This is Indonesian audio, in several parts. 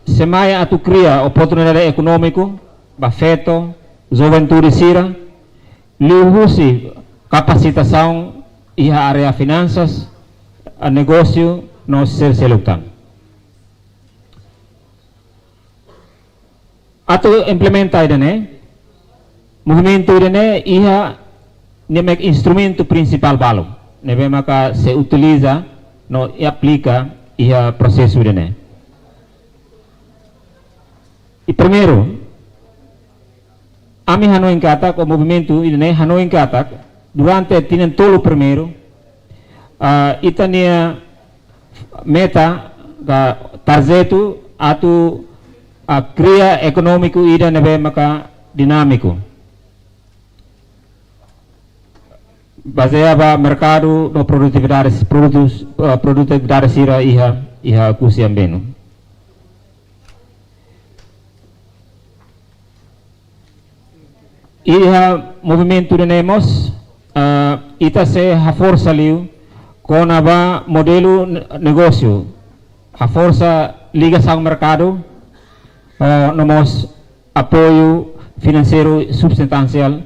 semeia atu cria oportunidade econômico bafeto juventude sira liuhusi capacitação e a área finanças a negócio no ser selutan atu implementa idane movimento idane iha nemek instrumento principal balo nebe maka se utiliza no e aplica iha processo idane. E primeiro ami Hanoi Katak o movimento idane Hanoi Katak durante tienen tolo primeiro itania meta ga tarjetu atu cria econômico ida nebe maka dinâmico baseava mercado no produtividade sira iha kusi ambeno iha movimento tenemos ita se ha força liu com aba modelo negócio ha força ligação ao mercado nomos apoio financeiro substancial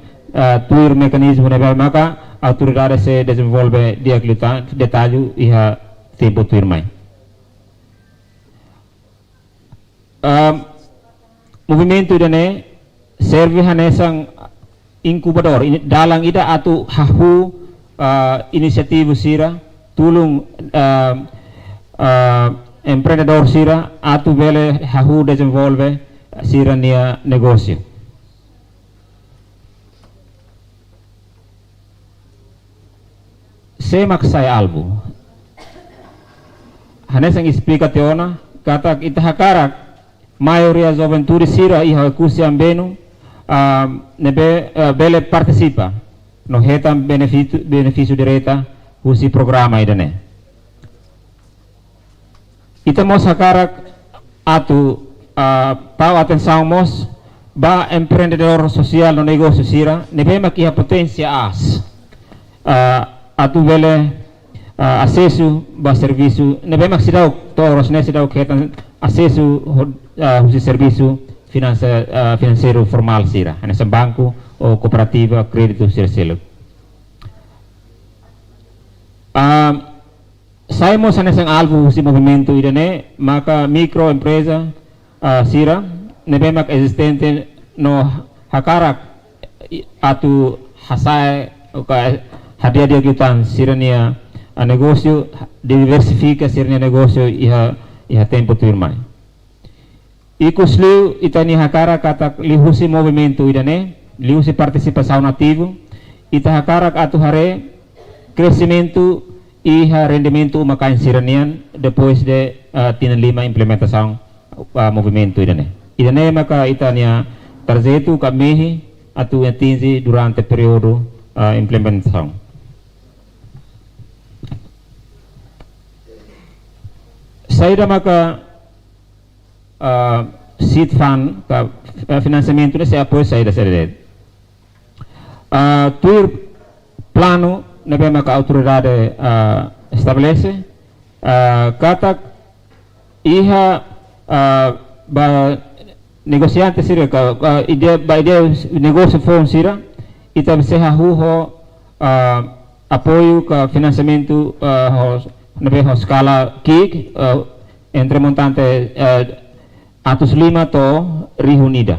tuir mecanismo nebe maka autoridade se desenvolve detalhe iha tempo tuir mai movimento dene serve hanesang incubador dalang ida atu hahu inisiatif sira tulung empreendedor sira atu vele hahu desenvolve sira nia negócio semak saya albu hanesang explica teona kata itahakarak maioria juventude sira iha kusi ambeno nebe bele participa no hetam benefício direta usi programa idane itamos hakarak atu pau atenção mos ba empreendedor social no negócio sira nebe makia potência as atu bele acesso ba serviço nebe maksidau toros nesidau hetam acesso usi serviço financeiro formal sira nessa banco ou cooperativa crédito sira saímos nessa alvo si movimento idane maka microempresa sira nebe mak existente no hakarak atu hasai hadia dia kitan sira nia negócio diversifica sira nia negócio iha tempo turmai ikusliu itani hakara katak lihusi movimento idane lihusi participação nativo ita hakarak atu hare crescimento iha rendimento umakain siranian depois de tinan lima implementação movimento idane maka itania tarjetu kamihi atu atingi durante período implementação saída maka seed fund financiamento nesse apoio saída sede tuir plano nebe maka autoridade estabelece kata iha ba negociante sira ideia negócio fon sira ita seha huho apoio ka financiamento nebe skala kik entre montante atus 5 to Unida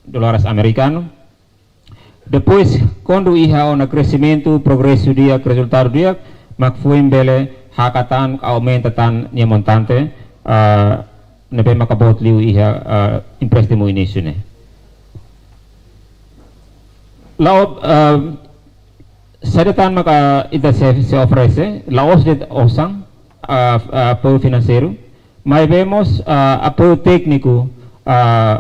dólares americano depois quando iha ona crescimento progresso dia resultado dia mak fuim bele hakatan aumenta tan nia montante nebe makabot liu iha empréstimo início ne lao sedatan maka ita se oferece laos de osang apoio financeiro mas vemos apoio técnico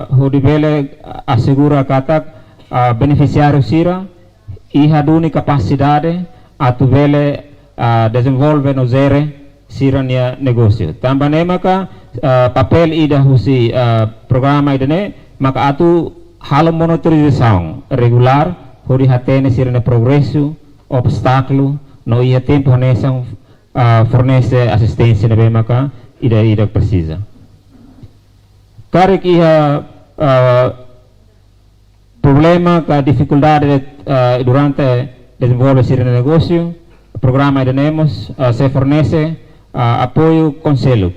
onde vele assegura katak beneficiário sira e haduni capacidade atu vele desenvolve no zere sira nia negócio também maka papel ida husi programa idane maka atu halo monitorização regular onde hatene sira ne progresso obstáculo no ia tempo nesang fornece assistência nebe maka ida precisa Karik iha problema ka dificuldade durante desenvolver esse negócio, o programa que temos se fornece apoio conselho,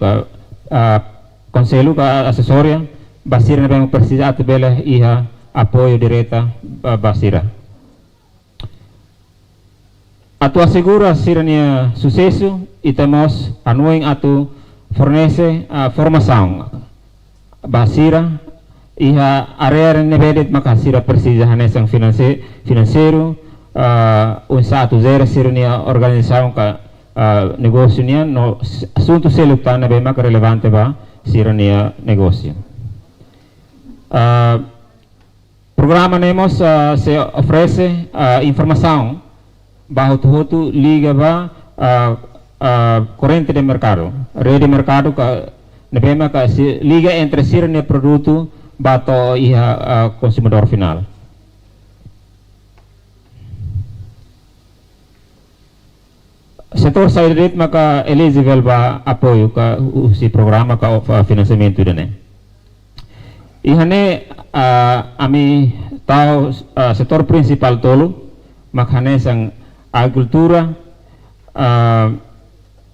conselho, assessoria, basira na precisa at bela iha apoio direta basira. Atu assegura sirania sucesso e temos anuing atu fornece formação basira iha area nebedet makasira precisa hanesang financeiro unsa atu zero sirania organização ka negócio nia no assunto selutan na bem maka relevante ba sirania negócio. Programa nemos se oferece informação bajo tudo liga ba corrente de mercado, rede de mercado ka nebema ka liga entre sirne produto bato iha consumidor final. Setor side maka eligible ba apoio ka si programa ka financiamento dene. Ihane ami tao setor principal tolo makhane sang agricultura,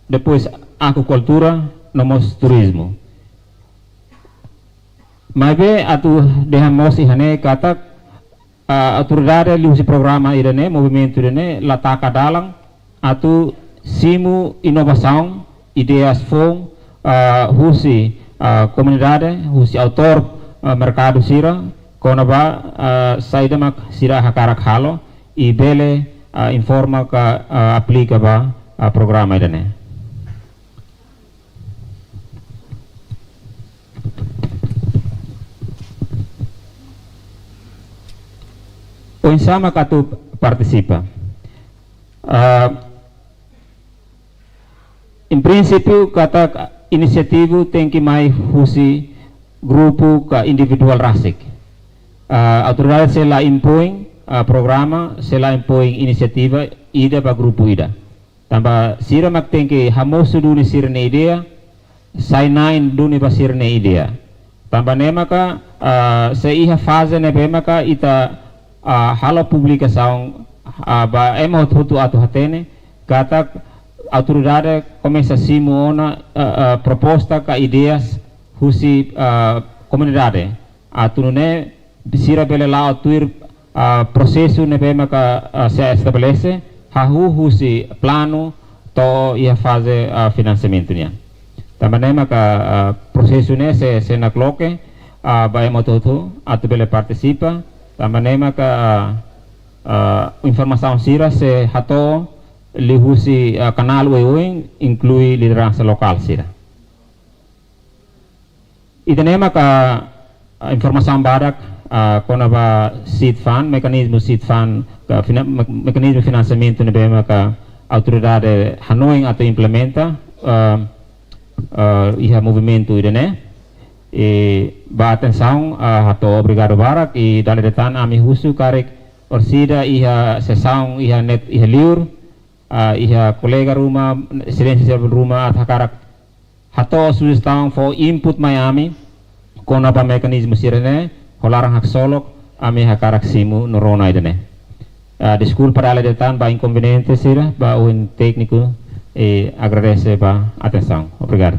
depois aquacultura, nomos turismo. Mabe atu dehamos ihane katak autoridade liusi programa irene movimento irene lataka dalang atu simu inovação ideias fong husi comunidade husi autor mercado sira konaba saidamak sira hakarak halo i bele informa ka aplica ba programa irene. O insama katu participa. Em princípio, kata inisiativo tem que mais husi grupo ka individual rasik. Autoridade se la impõe programa, se la impõe inisiativa ida ba grupo ida. Tamba sira mak tem que hamosu duni sirne idea, sainain duni ba sirne idea. Tamba nema ka se iha fase ne bema ka ita halo publicação ba emo tutu atu hatene kata autoridade começa a simona proposta ka ideias husi comunidade atu ne sira bele la atuir processo ne bema ka se estabelece hahu husi plano to ia fase financiamento nia também ka processo ne se nakloke ba emo tutu atu bele participa também ka informação sira se hato lihusi kanal wewing inclui liderança lokal sira. Itanema ka informação barak kona ba seed fund mekanismo seed fund ka mekanismo financiamento ne bema ka autoridade hanoing atau implementa iha movimento idene ba atenção hato obrigado barak e dale detan ami husu karek orsida iha sesang iha net iha liur iha kolega rumah silensi rumah at hakarak hato sustang for input Miami kona pa mekanismo sirene holarang hak solok ami hakarak simu norona idene desculpa dale detan ba inconveniente sira ba un técnico e agradece ba atenção obrigado.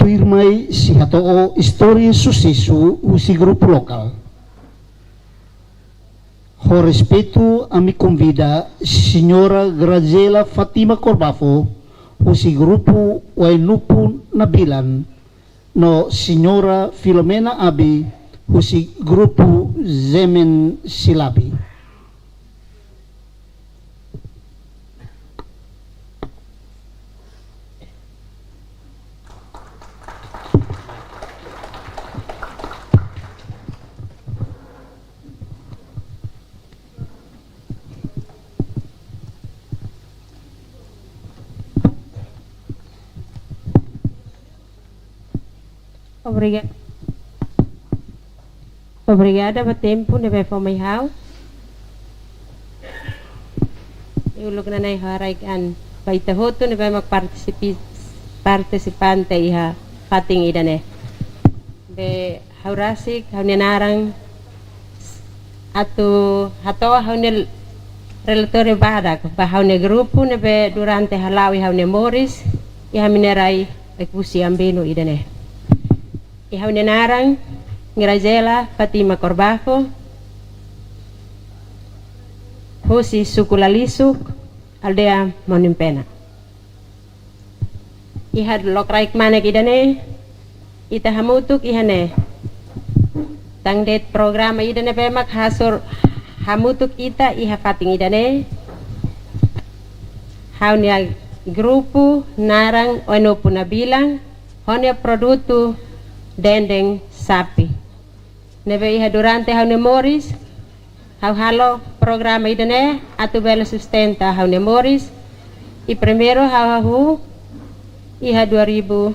Tuirmay si hatoo istorya sucesso o si grupo lokal. Ho respeto a mi convida Signora Graziela Fatima Corbafo o si grupo Wainupu Nabilan no Signora Filomena Abi o si grupo Zemen Silabi. Obrigada. Obrigada pelo tempo de ver for my house. Eu look na nai harai kan baita hoto ne mag partisipante iha fating idane. Be haurasik haunenarang atu hato haunel relatore badak bahaune grupo ne be durante halawi haune moris iha minerai ekusi ambeno idane. Iha haunenarang Ngirajela Fatima Corbafo Husi Sukulalisuk Aldea Monimpena Iha lokraik manek idane ita hamutuk ihane tangdet programa idane pemak hasur hamutuk ita iha fating idane haunia grupo narang ono puna bilang honia produto dendeng sapi nebe iha durante haune moris hau halo programa idane atu bela sustenta haune moris i primero hau iha 2021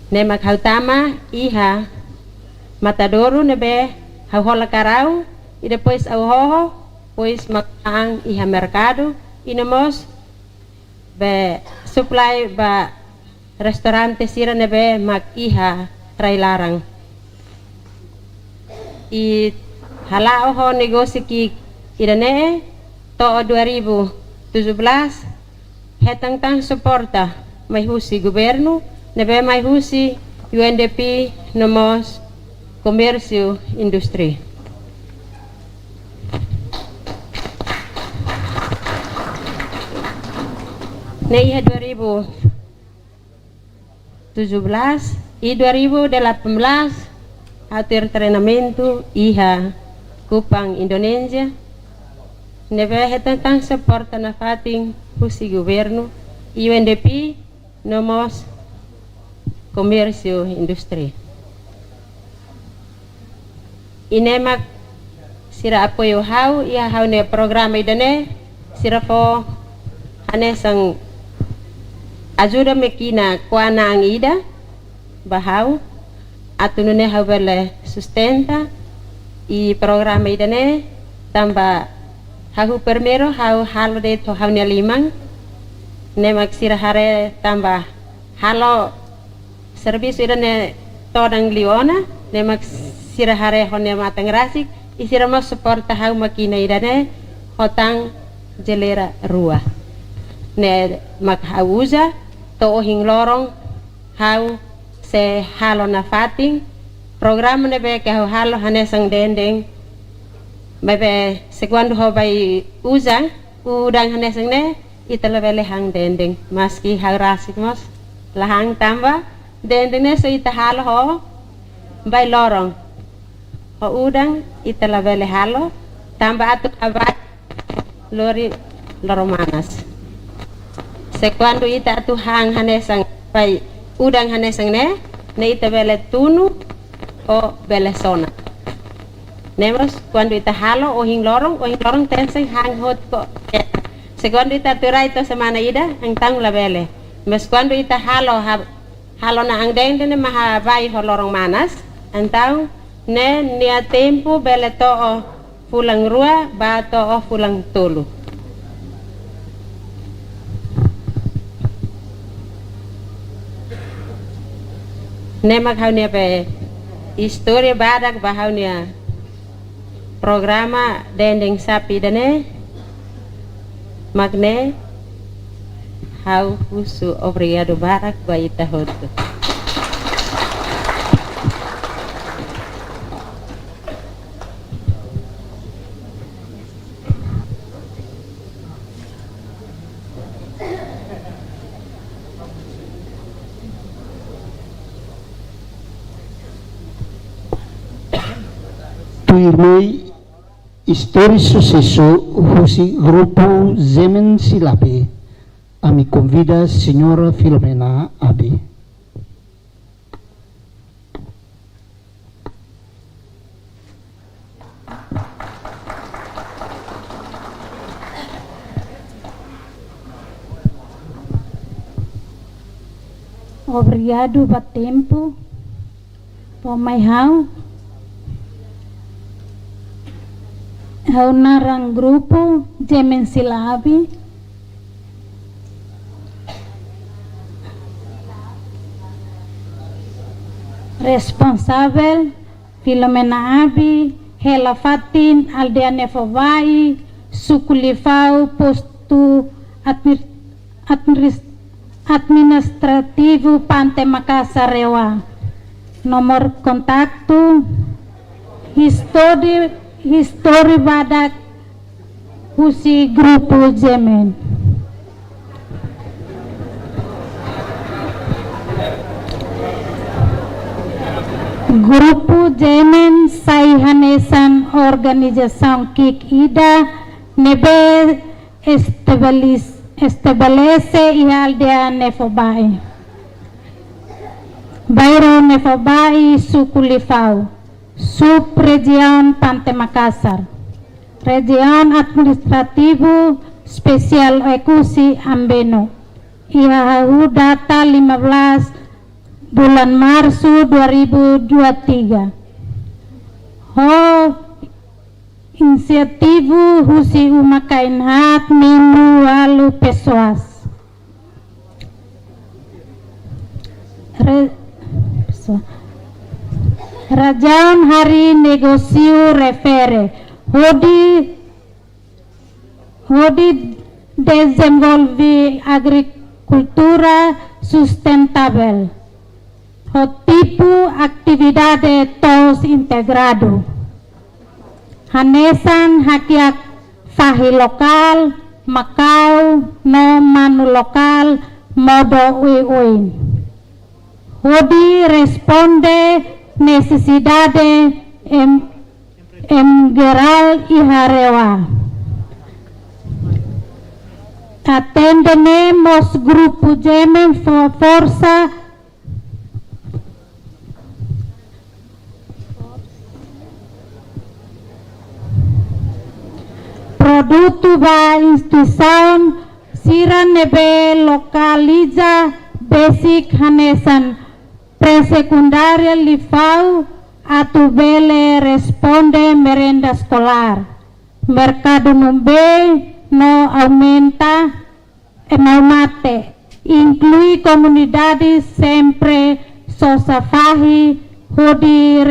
nemak hau tama iha matadoru nebe hau hola karau e depois au hoho pois makang iha mercado inamos be supply ba restaurante sira nebe mak iha trailarang i halao ho negosi ki idane to 2017 hetang tang suporta may husi gobyerno nebe may husi UNDP nomos komersyo industri na iha 2017 y 2018 atir treinamento iha Kupang Indonesia nebe tentang suporta na fating husi gobyerno UNDP nomos komersyo industri inemak sira apoyo hau iha hau ne programa idane sira po hanesang ajuda mekina kuana ang ida bahau atunune habele sustenta i programa idane tamba hahu permero hau halo de to haunya limang nemak sirahare tamba halo servis idane todang liona nemak sirahare honne matang rasik isirama suporta hau makina idane hotang jelera rua ne mak hauza to hing lorong hau se halo na fating program ne be ke halo hanesang dendeng bebe sekuandu ho bai uza udang hanesang ne itala bele hang dendeng maski haurasik mos lahang tamba dendeng ne so ita halo ho bai lorong ho udang itala bele halo tamba atuk abat lori loromanas sekuandu ita atu hang hanesang pai udang hanesang ne ita bele tunu o bele sona nemos cuando ita halo o hing lorong tenseng hang hot ko sekuandu ita turai to semana ida ang tang la bele mes cuando ita halo na ang dende ne maha bai ho lorong manas antau ne nia tempo bele to o fulang rua ba to o fulang tulu nemak haunia pe historia badak bahaunia programa dendeng sapi dane magne hau husu obrigado barak baita hotu Tuirmei história sucesso husi grupo Zemen Silape a me convida senhora Filomena Abi. Obrigado pelo tempo. Por mai hau. Hau narang grupo Jemen Silabi. Responsável Filomena Abi, Hela Fatin, Aldea Nefovai, Sukulifau, posto administrativo Pante Makassar Rewa. Nomor kontaktu histori badak husi grupo Jemen. Grupo Jemen sai hanesan organização que ida nebe estabelece e aldea Nefobai. Bairro Nefobai Sukulifau, Subregião Pante Makassar, Região Administrativo Spesial Ekusi Ambeno. Ia data 15 bulan Maret 2023. Ho inisiativo husi umakainhat minu alu pessoas. Rajaan hari negosio refere Hodi desenvolve agricultura sustentável. O tipo atividade tos integrado. Hanesan hakiak fahi lokal, Macau no manu lokal modo uin. Hodi responde necesidade geral e harewa. Atendemos grupo Jemen força produto da instituição sira nebe localiza basic hanesan pré-secundária lifau atubele responde merenda escolar. Mercado numbe no aumenta mate. Inclui comunidades sempre sosafahi hodi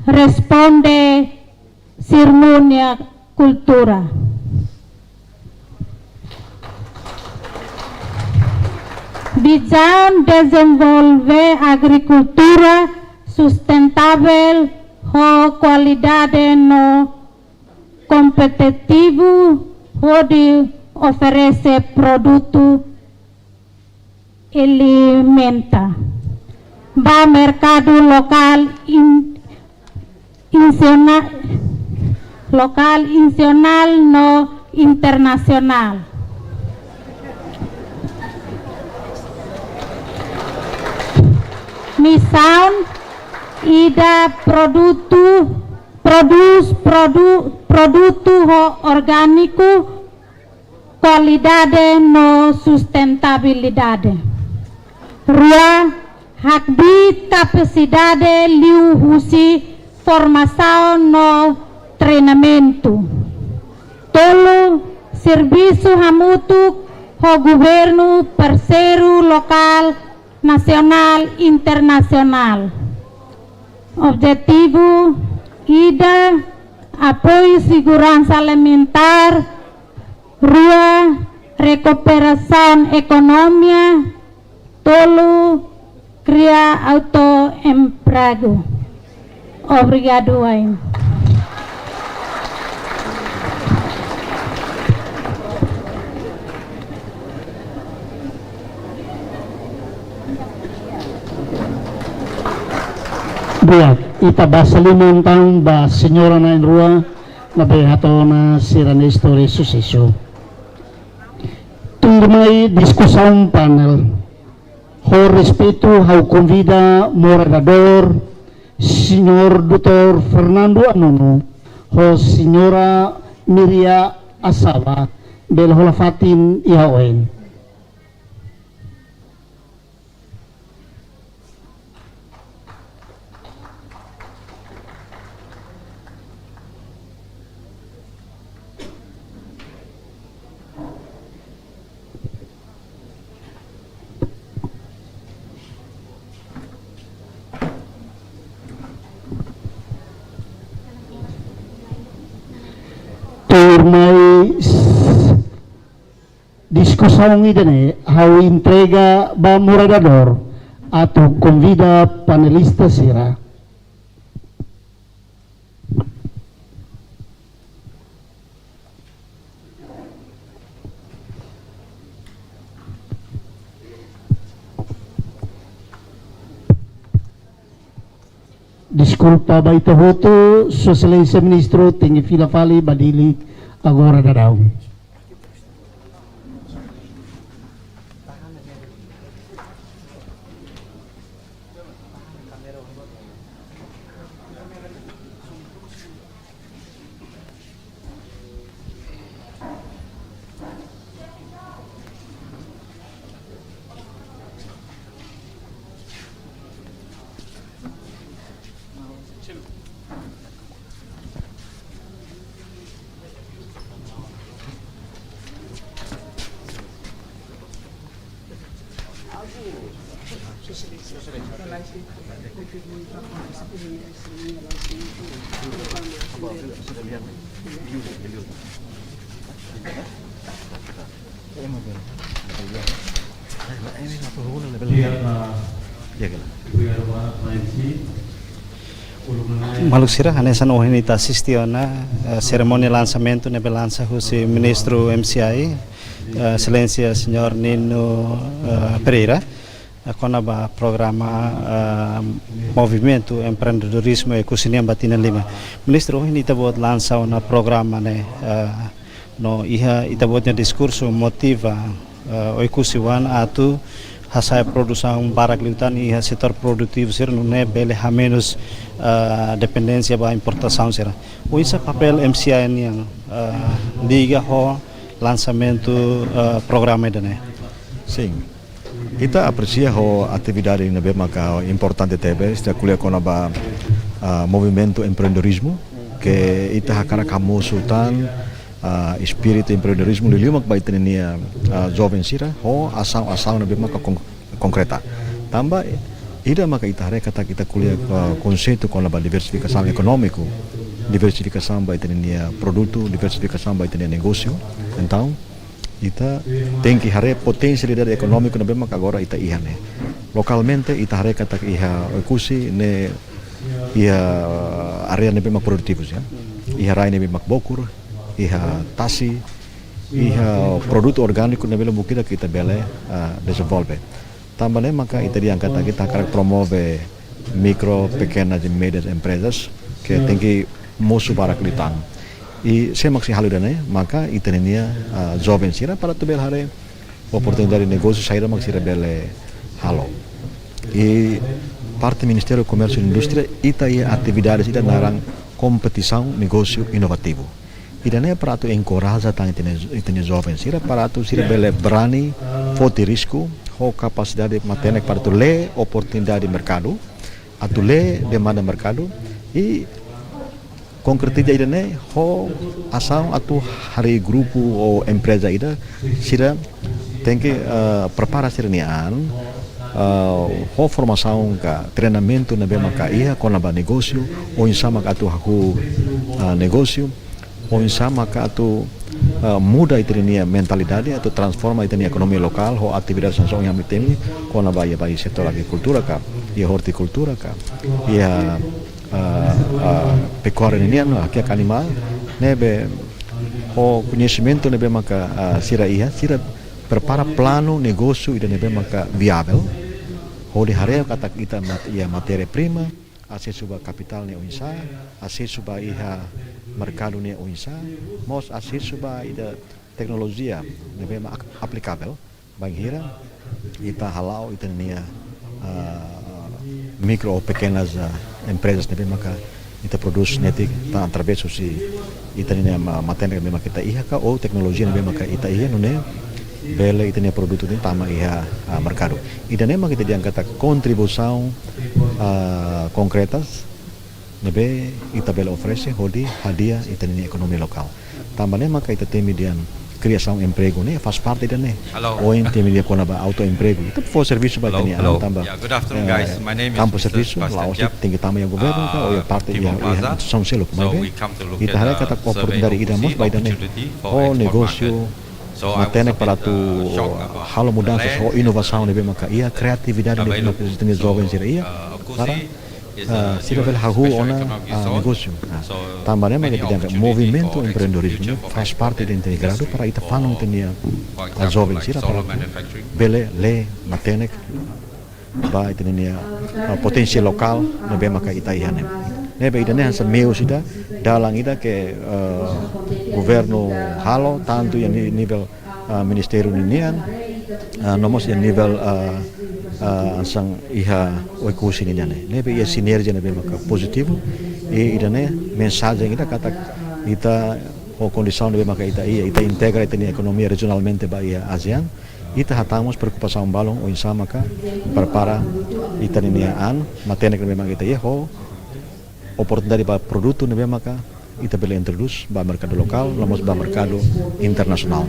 responde cerimônia cultura. Visão desenvolver agricultura sustentável com qualidade no competitivo onde oferece produto alimenta. Ba mercado local nacional no internacional. Missão ida produto orgânico qualidade no sustentabilidade. Rua hakbi capacidade liu husi formação no treinamento. Tolo serviço hamutu ho governo parceiro local, nacional, internacional. Objetivo ida apoio segurança alimentar, rua recuperação econômica, tolo cria autoemprego. Obrigado, Wayne. Buat itabasa limang ba senyora na inrua na behato na sirane story sucesso. Turmay diskusyon panel. Ho respeto hau convida moderador Senyor Dr. Fernando Anono, ho Senyora Miria Asaba, bel holafatin ihawen. may diskusão idane how entrega ba morador ato convida panelista sira. Disculpa ba ito hoto, Socialista Ministro, tingi fila fali, badili, agora na daw. Maluk sira hanesan ohinita assistiona cerimônia lançamento nebe lança o ministro MCI excelência senhor Nino Pereira konaba programa movimento empreendedorismo e cozinha batina lima ministro ohinita buat lança na programa ne no iha ita buatnya diskurso motiva o ikusiwan atu hasaya produção barak liutan iha setor produtivo ser no ne bele ha menos dependência ba importação será o isa papel MCI yang liga ho lançamento programa dane. Sim, kita aprecia ho atividade na bema ka importante tebe esta kuliah kona ba movimento empreendedorismo que ita hakara kamu sultan espírito empreendedorismo lilimak ba itenia jovem sira ho asal na bema ka konkreta tambah ida maka itare kata kita kuliah konsepto kona ba diversificação econômico diversificação ba itenia produto diversificação ba itenia negócio então ita tem que hare potensialidade econômica na bema agora ita ihane localmente ita hare kata iha ekusi ne iha area ne bema produtivos ya iha rai ne bema bokur iha tasi iha produto orgânico ne bela mukida kita bele desenvolve também maka ita diangkat kita akan promove micro pequenas e médias empresas que tem que musuh barak litang e se maksi haludane maka ita nenia jovem sira para tu bel hare oportunidade de negócio saída maksi bele halo e parte Ministério do Comércio e Indústria ita ia atividades ita narang competição negócio inovativo idane para tu encoraja tang itene jovem sira para tu sira bele berani forte risco ho capacidade matenek para tu le oportunidade de mercado atu le demanda mercado e konkretida idane ho asal atu hari grupo ou empresa ida sira tem que preparar sirnian ho formação ka treinamento na bema ka ia kona ba negócio ou insama ka atu haku negócio ou insama ka atu muda itenia mentalidade atau transforma itenia ekonomi lokal ho atividade sansong yang mitemi kona ba ia ba setor agricultura ka ia horticultura ka ia pecuária ninian aqui animal nebe o conhecimento nebe maka sira ia sira prepara plano negócio ida nebe maka viável ho di harea kata kita ia matéria prima acesso ba capital ne oinsa acesso ba iha mercado ne oinsa mos acesso ba ida teknologia nebe aplicável bang hira ita halau ita nia micro ou pequenas empresas também maka kita produz netik ta através si ita ni matéria memang kita iha ka ou teknologia memang maka ita iha nune bela ita ni produto ni tama iha mercado ida nema kita diangkat contribuição concretas nebe ita bela oferece hodi hadiah ita ni ekonomi lokal tambah nema ka ita temi dian criação de emprego, né? Faz parte da né. Hello. Ou em termos de quando auto-emprego. Itu for serviço para Hello, tanya hello. tambah. Yeah, good afternoon, guys. My name is Campo Mr. serviço, Sebastian Laos Yap. tinggi tamu yang governo ka o parte Timor yang Plaza. instituição selo So kumai. we come to look Ita at hari kata oportunidade dari ida mos baida ne. Oh negócio matenek para tu halo mudança o inovação ne maka ia criatividade ne maka jenis jovem sira ia para sira vel hahu ona negócio. Tambahnya maka tidak movimento empreendedorismo faz parte de integrado para ita fanong tenia a jovem sira para bele le matenek ba ita nenia potensi lokal ne maka ita ihane. Nebe ida ne hansa meu sida dalang ida ke governo halo tanto yang nível ministério ninian nomos yang nível sang iha oikusi ninian nebe ia sinergia nebe maka positivo e ida ne mensagem ida kata ita o condição nebe maka ita integra ita ni ekonomia regionalmente ba ia ASEAN ita hatamos preocupação balong o insama ka para ita ninian matenek nebe maka ita ho oportunidade para produto nebe maka ita bela introduz ba mercado lokal lamos ba mercado internasional.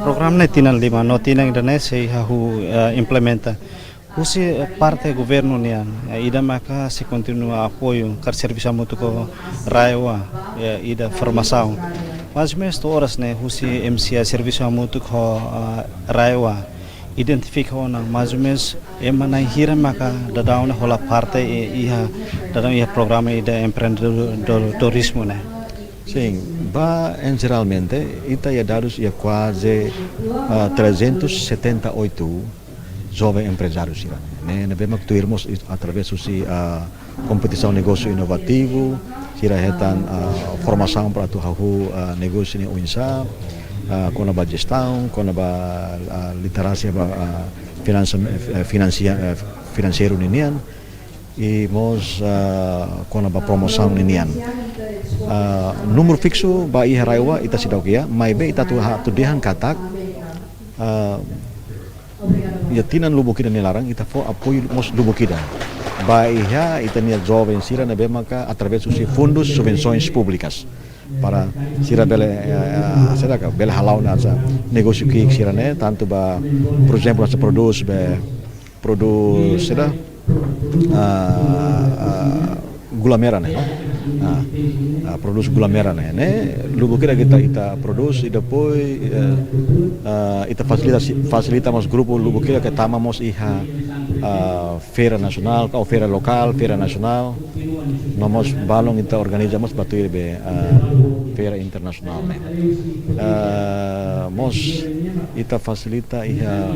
Program ne tinang lima no tinang dane se hahu implementa. Usi parte governo nian ida maka se continua apoio car serviço mutuo raiwa ida formação. Mas mesto horas ne usi MCA serviço mutuo raiwa identifica ona mais ou menos emana hira maka dadauna hola parte iha dadau iha programa ida empreendedorismo ne. Sim, ba geralmente ita ya dados ya quase 378 jovens empresários ira. Né, nabemos tuirmos através de competição negócio inovativo, sira hetan formação para tu hahu negócio ni uinsa, kona ba gestão, kona ba literasi ba financeiro ninian, e mos kona ba promoção ninian. Número fixo ba iha raiwa ita sidau kia, mai be ita tu dihan katak ya tinan lubukida nilarang ita fo apoio mos lubukida. Ba iha ita nia jovem sira na be maka através dos fundos subvenções públicas para sira bele sedaka bele halau na sa negócio que sira né tanto ba por exemplo asa produz sira gula merah né produz gula merah né lubu kira kita produz e depois ita facilita mas grupo lubu kira que tamamos iha feira nacional ou feira local feira nacional nomos balong ita organizamos batu be feira internasional né mos ita facilita iha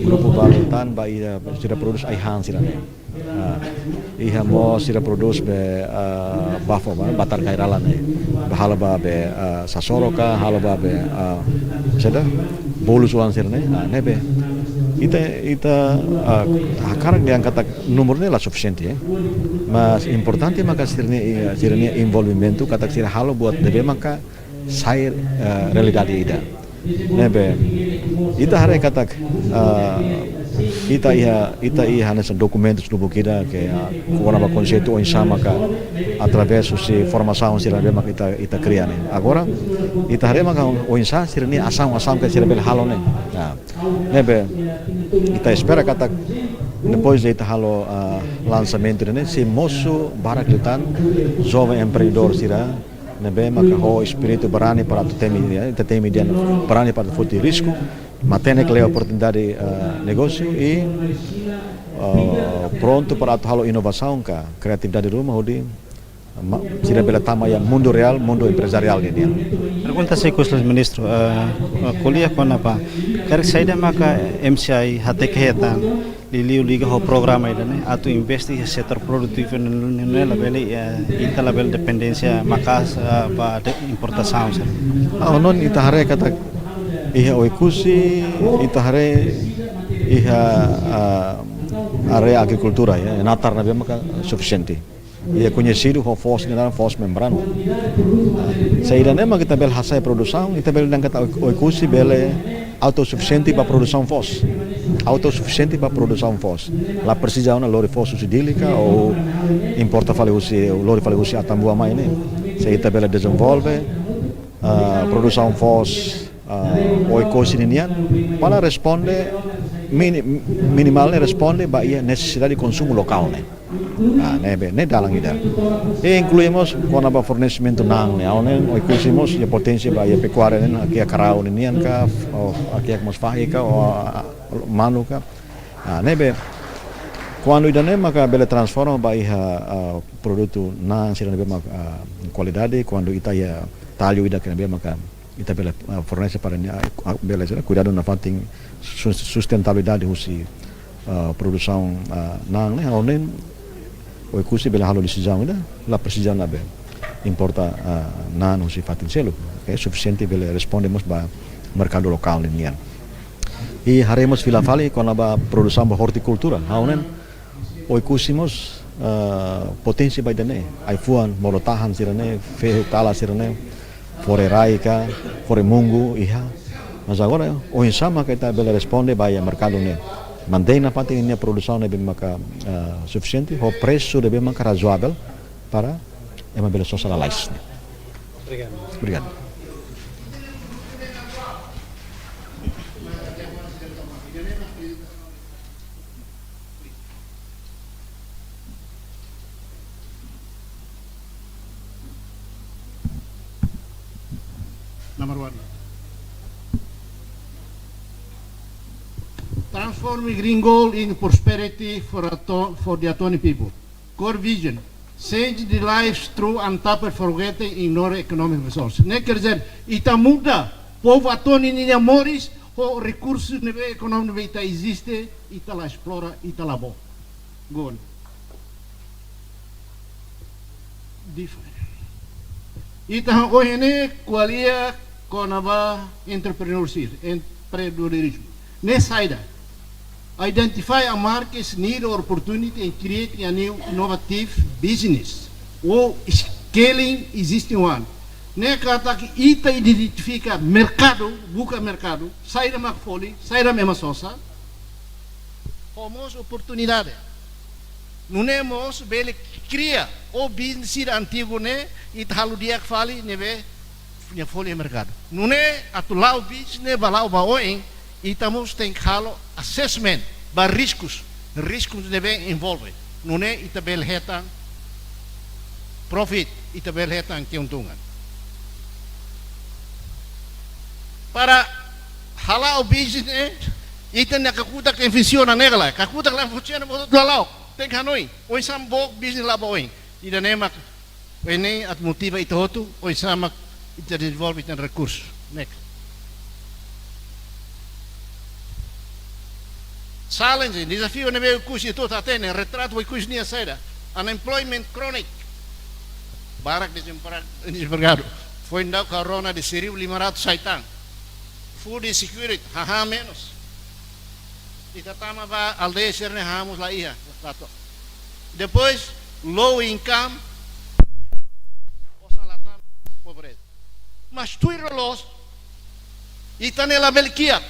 grupo balontan ba iha sira produz aihan sira né iha mo sira produz be bafo batar kairalan ne bahala ba be sasoro ka hala ba be seda bolus uang sira ne nebe ita akarang diangkat nomornya lah sufficiente mas importante maka sirnya envolvimento kata sira halo buat debe maka sair realidade ida nebe ita hari kata ita iha nessa documentos do Bukida que agora ba conceito ou insama ka através de formação sira be maka ita cria né agora ita hari maka o insama sira ni asam ka sira bel halo né nebe ita espera kata depois de ita halo lançamento né se moço baraklitan jovem empreendedor sira nebe maka ho espírito berani para temi dia berani para futir risco matenek le oportunidade negócio e pronto para halo inovação ka criatividade rumah hodi sira bela tama ya mundo real mundo empresarial ini. Pergunta saya khusus ministro kuliah kon apa kar saida maka MCI hate kehetan liliu liga ho programa idane atu investi setor produktif ne label ita label dependencia maka ba importação non ita hare kata iha oikusi ita hare iha area agricultura ya natar na maka sufficiente ia conhecido como fosse membrana saída nema kita bel hasai produção kita bel dan kata oikusi bele autossuficiente para produção fos autossuficiente para produção fos la precisão na lori fos usidilica ou importa fale usi lori fale usi atambua mai ne saída bel desenvolve produção fos o ecosistema para responde minimalnya responde ba ia necessidade de consumo local né. Ne dalang ida. E incluímos com a fornecimento nang né, o ecosistema e potência ba ia pecuária né, aqui a carau nian ka, aqui a mosfaika o manuka. Nebe quando ida ne maka bele transforma ba ia produto nang sira nebe maka qualidade quando ita ia talho ida que nebe maka ita bela fornece para beleza cuidado na fating sustentabilidade husi produção nang né onen o cusi bela halo decisão ida la precisão na be importa nan husi fating selo é suficiente bela respondemos ba mercado local nian e haremos filafali com a produção ba horticultura onen o cusimos potensi ba dene aifuan morotahan sirane fe tala sirane fore raica, fore mungu, iha. Mas agora o insama que está bela responde vai a mercado né. Mantém na parte a produção né bem maca suficiente, o preço de bem maca razoável para uma bela socialize. Obrigado. Obrigado. Number 1. Transforming green gold in prosperity for the Atoni people. Core vision. Change the lives through untapped forgetting ignore economic resources. Ne quer dizer, ita muda, povo Atoni ninha moris, o recursos neve econômico ita existe, ita la explora, ita la bo. Go on. Different. Ita hoene qualia konaba entrepreneurism. Ne saida. Identify a market's need or opportunity and create a new innovative business or scaling existing one. Ne kata que ita identifica mercado, buka mercado, saida macfoli, saida mesma sosa, homos oportunidade. Nunemos bele cria o business antigo ne it halu dia fali neve punya folha mercado. Nune atulau business balau baoing itamos tem halo assessment ba riscos deve envolve. Nune itabel hetang profit itabel hetang keuntungan. Para halau business ita na kakuta que funciona negala, kakuta lá funciona do lau. Tem hanoi, oi sam bok business lá baoing. Ida nemak ene at motiva ito hotu, oi samak ita desenvolve ita recurso. Next. Challenge, desafio ne veio cusi tot atene, retrato voi cusi nia saída. Unemployment chronic. Barak desempregado. Foi ndau corona de 1.500 saitang. Food insecurity, haha menos. Ita tama ba aldeia serne hamos lá ia. Depois low income, osalatam pobreza. Mas tu los ita nela belkia.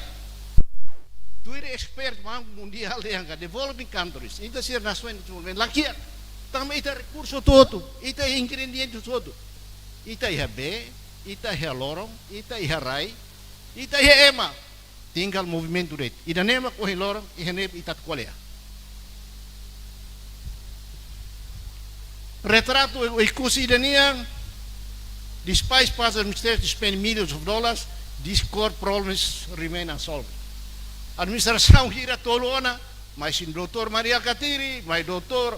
Tu é expert Banco Mundial de Anga, developing countries, ita ser nações desenvolvendo. Lakia, também ita recurso todo, ita ingrediente todo. Ita ia B, ita ia lorong, ita ia rai, ita ia ema. Tinggal movimento rate. Ida nema ko lorong, ihanep itat kolea. Retrato o ikusi dania, despite past administrators to spend millions of dollars, these core problems remain unsolved. Administração gira tolona, mas sim Dr. Maria Catiri, mas Dr.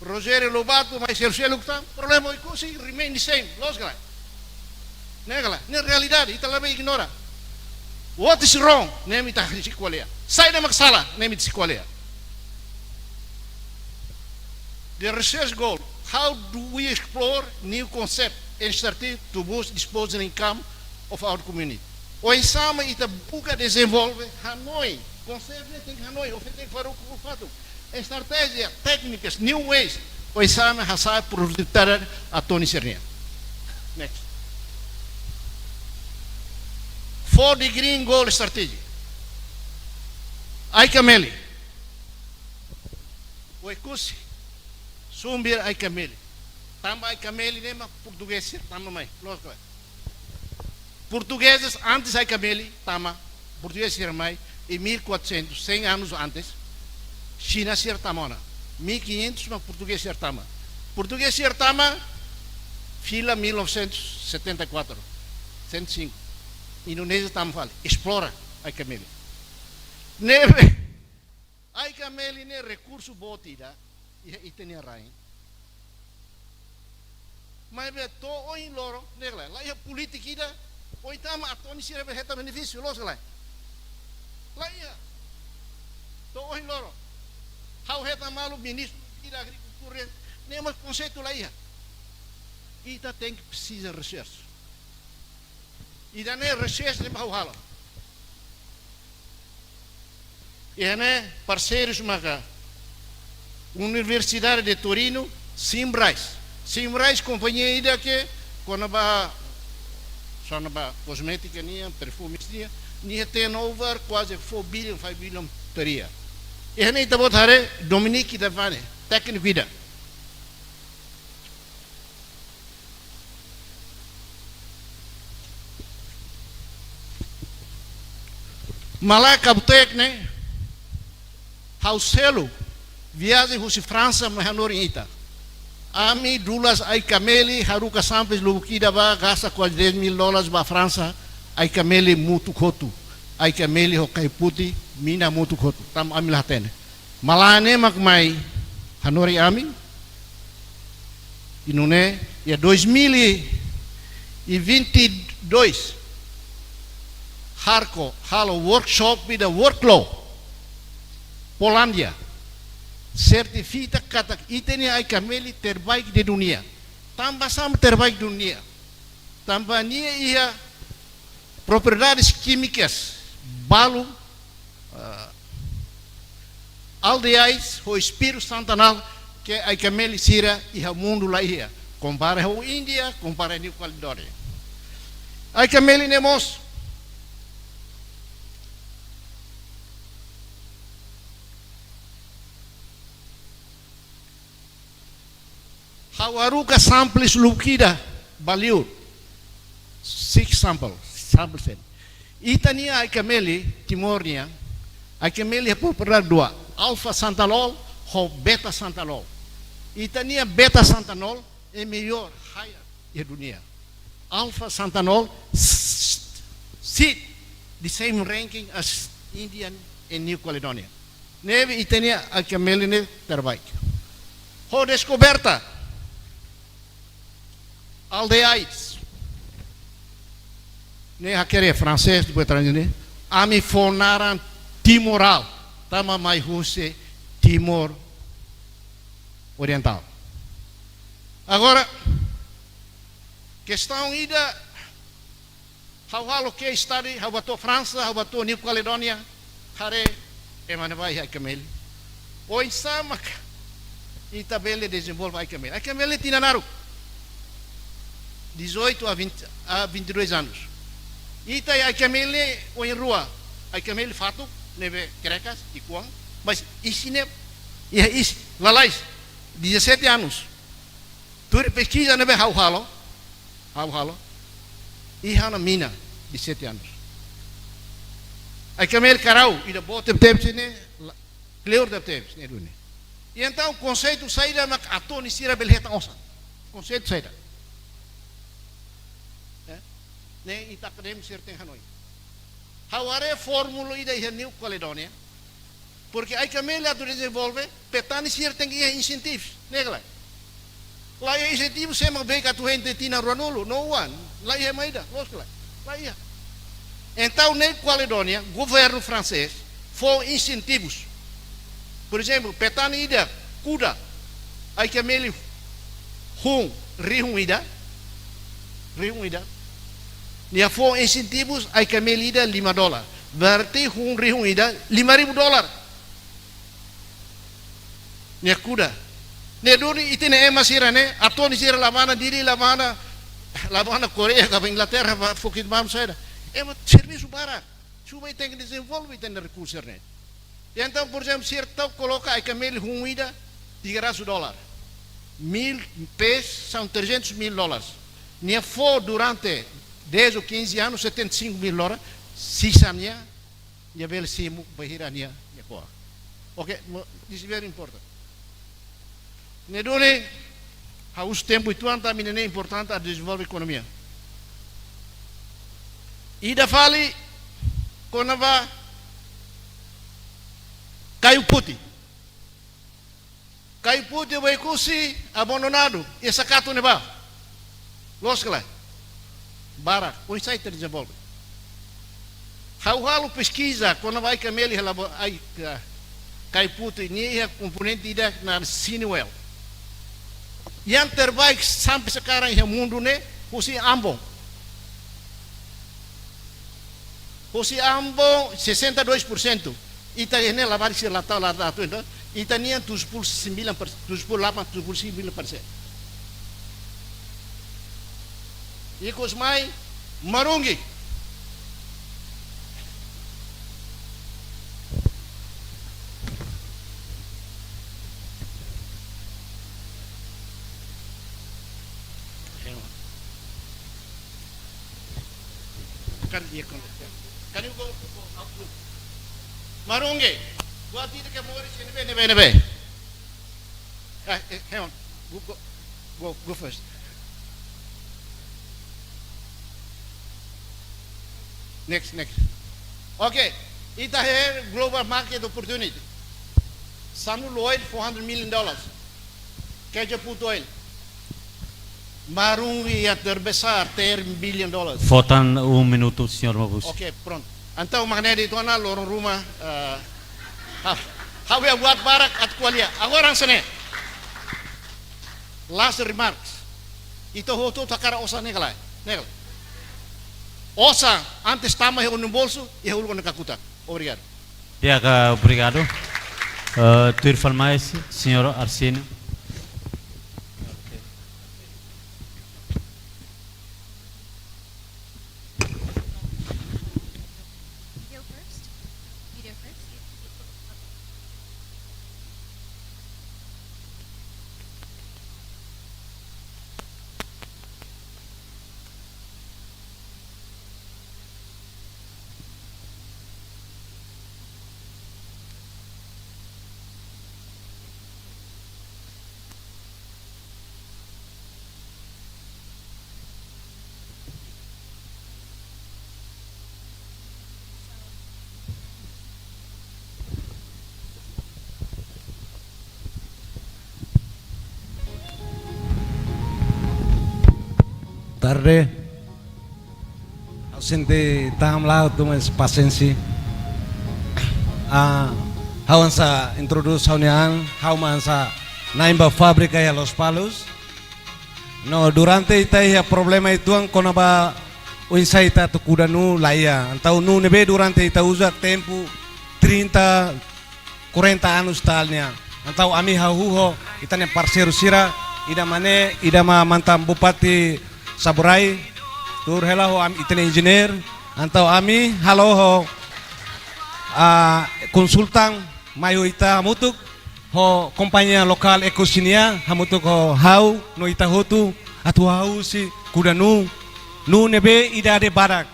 Rogério Lobato, mas Sergio Luctan, problema ikusi remain the same, los galai. Negala, na realidade, ita labi ignora. What is wrong? Nem ita sikwalea. Sai na magsala, nem ita sikwalea. The research goal, how do we explore new concept and strategy to boost disposable income of our community? O ensama ita buka desenvolve Hanoi, concept tem Hanoi, o tem faruk o fato. Estratégia, técnicas, new ways. O ensama hasa produtividade a Tony Sernia. Next. For the green goal strategy. Ai kameli. O ekusi. Sumbir ai kameli. Tamba ai kameli nema português tamba mai. Portugueses antes da Cameli, tama, português Sirmai, em 1400, 100 anos antes, China Sirtamona, 1500, mas português Sirtama. Português Sirtama, fila 1974, 105. Indonésia também fala, explora a Cameli. Neve, a Cameli ne recurso botida, e tem rain. Mas be to oi loro, negla, lá é política ida, oi tama atoni sira be reta benefício los lá. Lá ia. To oi loro. How reta malu ministro da agricultura, nem mais conceito lá ia. Ita tem que precisa recherche. E daí recherche de bahalo. E né parceiros maga Universidade de Torino, Simbrais. Simbrais companhia ida que quando ba cosmética nia, perfumes nia tem over quase 4 billion, 5 billion per year. E né ita botare Dominique Davane, técnico ida. Malaka butek né hauselo viagem husi França mahanor ita ami dulas ai Cameli haruka sampes lubukida ba gasta quase $10,000 ba França ai Cameli mutu kotu ai Cameli hokai puti mina mutu kotu tam ami latene malane makmai hanori ami inune ya 2022 halo workshop bida workload Polandia certifica kata iteni ai Cameli terbaik di dunia tambah sama terbaik dunia tambah nia ia propriedades químicas balu aldeais o Espírito Santanal que ai Cameli sira iha mundo lá ia compara o Índia compara New Caledonia ai Cameli nemos Hawaruka samples lukida baliur 6 samples itania ai Cameli timornia ai Cameli por dua alfa santalol ou beta santalol itania beta santalol é melhor higher e dunia alfa santalol sit the same ranking as Indian and New Caledonia neve itania ai Cameli ne terbaik ho descoberta aldeais ne hakere francês depois traduzir ami fornaran timoral tama mai huse Timor Oriental agora questão ida hawalo que study hawato França hawato New Caledonia hare emane vai ai Cameli oi sama itabele desenvolve ai Cameli tinanaru 18 a 22 anos. Ita ai Cameli o em rua, ai Cameli fato neve Crecas e Kuang, mas isine e is lalais 17 anos. Tu pesquisa neve halo. E hana mina 17 anos. Ai Cameli carau ida bote tepsine clear da teps ne dune. E então o conceito saída mak atoni sira belheta osa. Conceito saída. Ne itakadem sirte Hanoi. Haware fórmula ida em New Caledonia, porque ai Cameli a desenvolve petani sirte ia incentivos, negla. Lá é incentivo sema beka tu gente tina Ronolo, no one. Lá é maida, loscla. Lá é. Então New Caledonia, governo francês, foi incentivos. Por exemplo, petani ida kuda, ai Cameli rihun ida. Nia for incentivos ai Cameli ida $5. Berarti rihun ida $5,000. Nia kuda. Nia duri itine emasirane atau ni sira lamana diri lamana Korea ka Inglaterra va fokit mam saida. Ema serviço barat. Chuba tem que desenvolver tem recursos né. Então, por exemplo, se tu coloca ai Cameli ida $300. 1.000 pesos são $300,000. Nia for durante 10 ou 15 anos, 75 mil horas, sisanya, ya bel simu, bahiranya, ya koa. Ok, this is very important. Nedone, haus tempo itu anta minene importante a desenvolver economia. Ida fali, konava, kayu putih. Kayu putih vai kusi abandonado, e sacato neba. Los que lá. Barak, o sai ter desenvolve. Halo pesquisa, quando vai camelo ai kayu putih ni é componente ida na Sinuel. Yang terbaik sampai sekarang yang mundo ne, kusi Ambon. Kusi Ambon 62%. Ita ini lavar si latau latau itu. Ita ni 79%, 79%. Ikut mai marungi. Kan you go outlook? Marungi. Buat itu ke Morris nebe. Hang on. Go first. Next. Okay. Ita here global market opportunity. Sanul Oil $400 million. Keja Put Oil. Marungi yang terbesar $10 billion. Faltam minuto, senhor Mabus. Okay, pronto. Então, magnético itu ana lorong rumah. How we buat barak at kualia. Agora ansane. Last remarks. Ito hoto takara osa negalai. Osa antes tama no bolso e hulgo na kakuta. Obrigado. Obrigado. Tu ir mais, senhor Arsenio. Tarde, ausente taham laut tu mas pasensi. Hawan sa introduce haunian, hauman sa naimba fábrica ya Los Palos. No, durante ita ya problema itu ang konaba uinsa ita tu kuda nu laia. Antau nu nebe durante ita usa tempo 30, 40 anos talnya. Antau ami hahuho ita ne parceiro sira ida mane ida ma mantam bupati Saburai, tur hela ho am itene engineer, antau ami halo ho konsultan mayo ita hamutuk ho kompanya lokal ekosinia hamutuk ho hau no ita hotu atu hau si kuda nu nebe ida de barak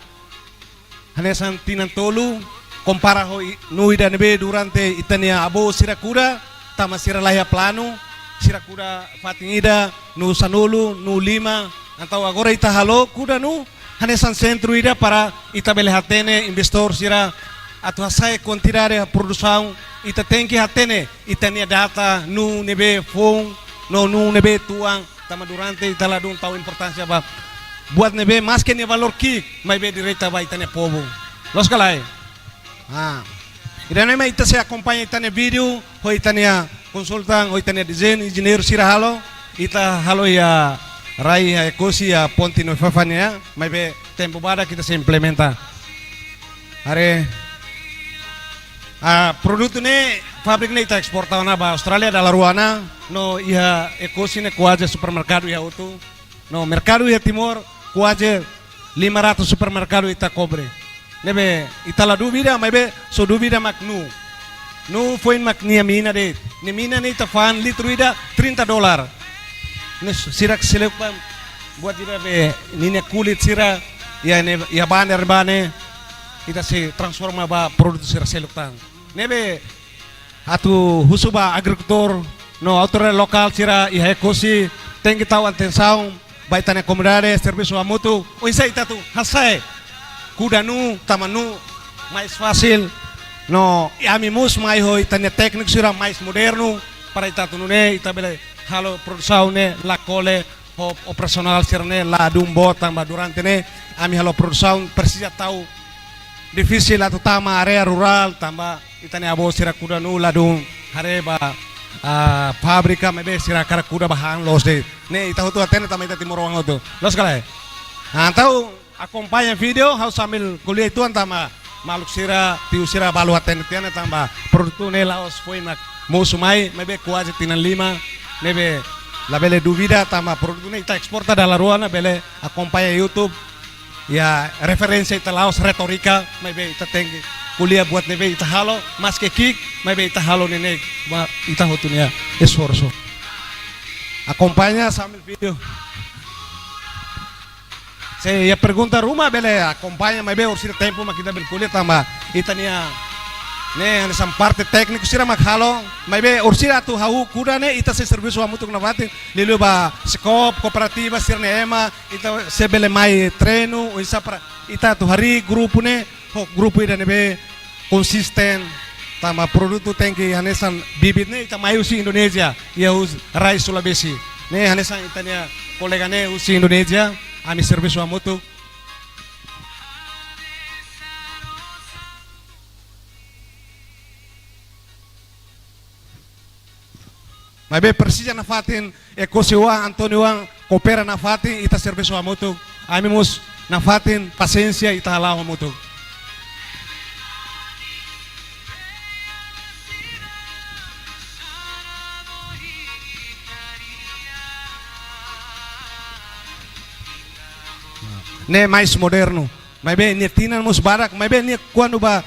hanesan tinan tolu kompara ho nu ida nebe durante itania abo sirakura tama siralaya plano sirakura fatingida nu sanulu nu lima. Antau agora ita halo kuda nu hanesan centro ida para ita bele hatene investor sira atu hasai quantidade a produção ita tem que hatene ita nia data nu nebe phone no nu nebe tuang tama durante ita la dun tau importância ba buat nebe mas que ne valor ki mai be direita ba ita ne povo los kalai ida nema ita se acompanha ita ne video ho ita nia consultan ho ita nia design engineer sira halo ita halo ya Rai ekosi ya ponti no fafania, mas be tempo bada kita se implementa. Are produto ne fabrik ne ita eksporta na ba Australia da Laruana no ia ekosi ne kuaje supermercado ya utu. No mercado ya Timor kuaje 500 supermercado ita cobre. Nebe ita la duvida mas be so duvida mak nu foi mak nia mina de. Ni mina ne ita fan litro ida $30. Sirak selekpan buat tidak be nina kulit sira ya bane ita si transforma ba produto sira seluktan. Nebe atu husuba agrikultur no autoridade lokal sira ihekosi tengi tau atenção baitane comunidade serviço a mutu o isso ita tu hasai kuda nu tamanu mais fácil no amimus mai ho itane técnico sira mais moderno para ita tu nune ita bele halo produção ne la cole operasional sira ne la dumbo tamba durante ne ami halo produção precisa tau difícil atau tama area rural tamba itane abo sira kuda nu ladung hareba pabrika mebe sira kara kuda bahan los de ne ita hutu atene tama ita timur wang itu los kala tahu acompanha video hau sambil kuliah itu tama maluk sira tiu sira balu atene tiana tamba produto ne laos foi na musumai mebe kuaje tinan lima nebe la bele duvida tama produto ne ita exporta dalla ruana bele acompanha YouTube ya referensi ita laos retorika maybe ita tengi kuliah buat nebe ita halo mas ke kick maybe ita halo nene ita hotunya esforço acompaña sambil video se ya pergunta rumah bele acompaña maybe ursir tempo makita bel kuliah tamba ita nia ne ane sam parte teknik sira makhalo maybe ursira tu hau kuda ne ita se serviço amutuk navatin lilu ba skop kooperativa sira ne ema ita se bele mai treino o isa para ita tu hari grupo ne ho grupo ida ne be konsisten tama produto tengki hanesan bibit ne ita mai usi Indonesia ya us rai Sulawesi ne hanesan ita nia kolega ne usi Indonesia ami serviço amutuk Mabe persija na fatin ekosiwa Antonio Wang kopera na fatin ita serviço amutuk amimus na fatin paciência ita halau amutuk ne mais moderno mabe ni tinan mus barak mabe ni quando ba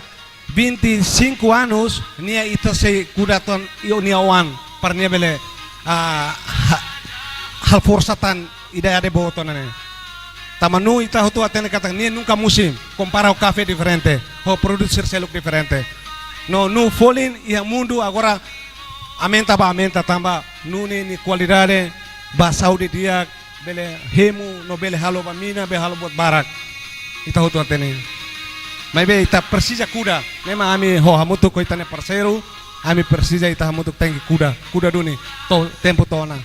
25 anos ni ita se kudaton io ni awan parnia bele hal forsatan ida ade boto nane tamanu ita hotu atene kata ni nunca musim compara o café diferente o produzir seluk diferente no folin ia mundo agora aumenta tamba nuni ni qualidade ba saúde dia bele hemu no bele halo ba mina be halo buat barak ita hotu atene maybe ita persija kuda nema ami ho hamutu ko itane parceiro ami persija ita hamutuk tengki kuda duni to tempo tona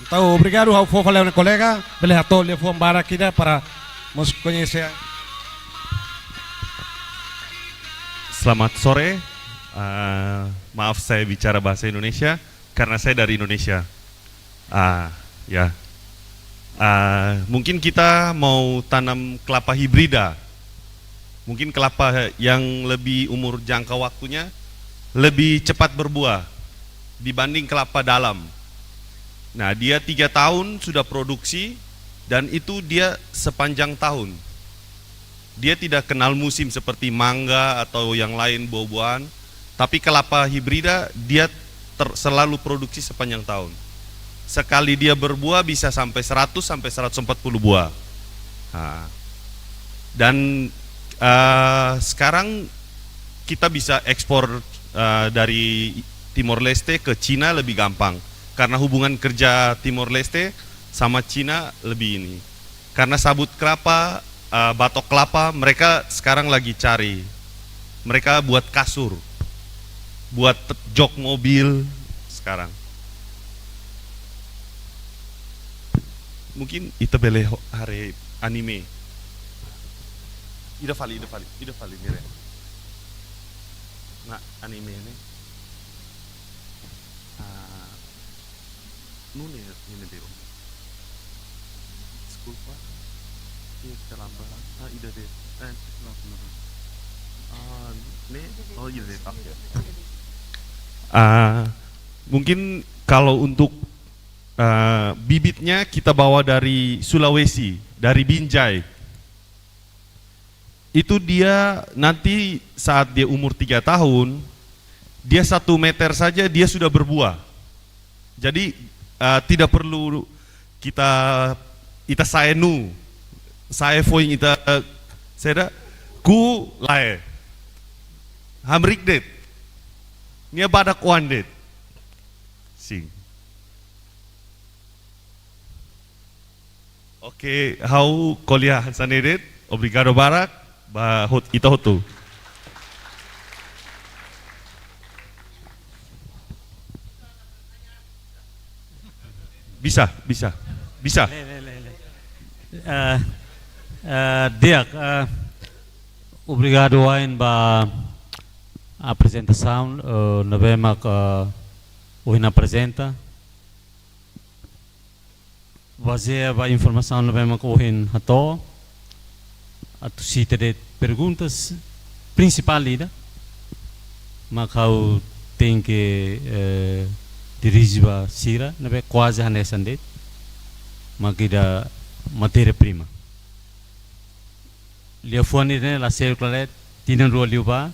então obrigado ao for falar colega bele hato le for bara kida para nos conhecer. Selamat sore, maaf saya bicara bahasa Indonesia karena saya dari Indonesia. Ya, mungkin kita mau tanam kelapa hibrida. Mungkin kelapa yang lebih umur jangka waktunya lebih cepat berbuah dibanding kelapa dalam. Nah, dia 3 tahun sudah produksi dan itu dia sepanjang tahun. Dia tidak kenal musim seperti mangga atau yang lain buah-buahan, tapi kelapa hibrida dia selalu produksi sepanjang tahun. Sekali dia berbuah bisa sampai 100 sampai 140 buah. Dan sekarang kita bisa ekspor dari Timor Leste ke Cina lebih gampang karena hubungan kerja Timor Leste sama Cina lebih ini. Karena sabut kelapa, batok kelapa mereka sekarang lagi cari. Mereka buat kasur, buat jok mobil sekarang. Mungkin itu boleh hari anime. Ida fali mire. Nah, anime ini. Nune ini deh. Sculpa. Ini terlambat. Ida deh. Ne. Oh, iya deh. Mungkin kalau untuk bibitnya kita bawa dari Sulawesi, dari Binjai. Itu dia nanti saat dia umur 3 tahun, dia 1 meter saja dia sudah berbuah. Jadi tidak perlu ita saya nu, saya foi ita seda ku lae. Hamrik det. Nia badak wan det. Sing. Oke, hau kuliah sanedet. Obrigado Barak. Ita hotu. Bisa. Diak, obrigado wain ba apresentação, navemak uhin apresenta. Baseia ba informação navemak uhin hato. Atu cita de perguntas principal ida. Makau tem que dirigir ba sira, nabe quase hanesan det. Makida matéria-prima. Lia fuani ne la circular tinan rua liuba,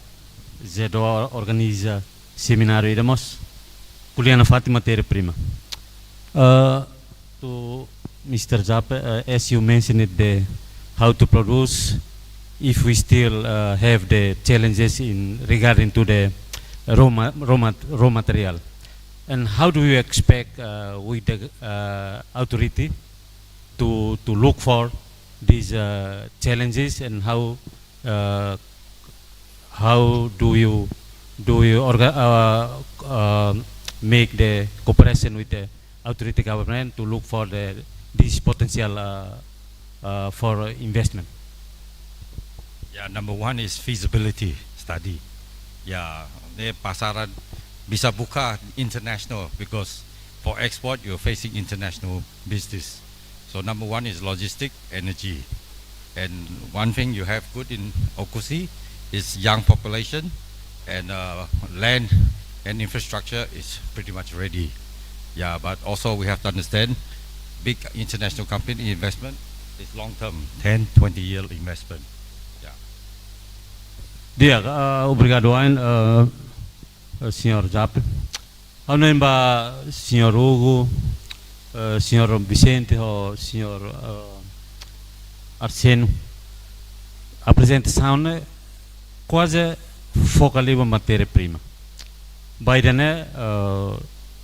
zedo organiza seminário idamos, kuliah na fati matéria-prima. To Mr. Jape, as you mentioned it, how to produce, if we still have the challenges in regarding to the raw material, and how do you expect with the authority to look for these challenges, and how do you make the cooperation with the authority government to look for this potential for investment? Yeah, number one is feasibility study. Yeah, the pasaran bisa buka international, because for export you're facing international business. So number one is logistic, energy, and one thing you have good in Okusi is young population, and land and infrastructure is pretty much ready. Yeah, but also we have to understand big international company investment is long term, 10-20 year investment. Yeah. Dia, obrigado wain, Senhor Jape. Ano ba Senhor Hugo, Senhor Vicente ou Senhor Arsênio? A apresentação quase foca ali na matéria-prima. Baidane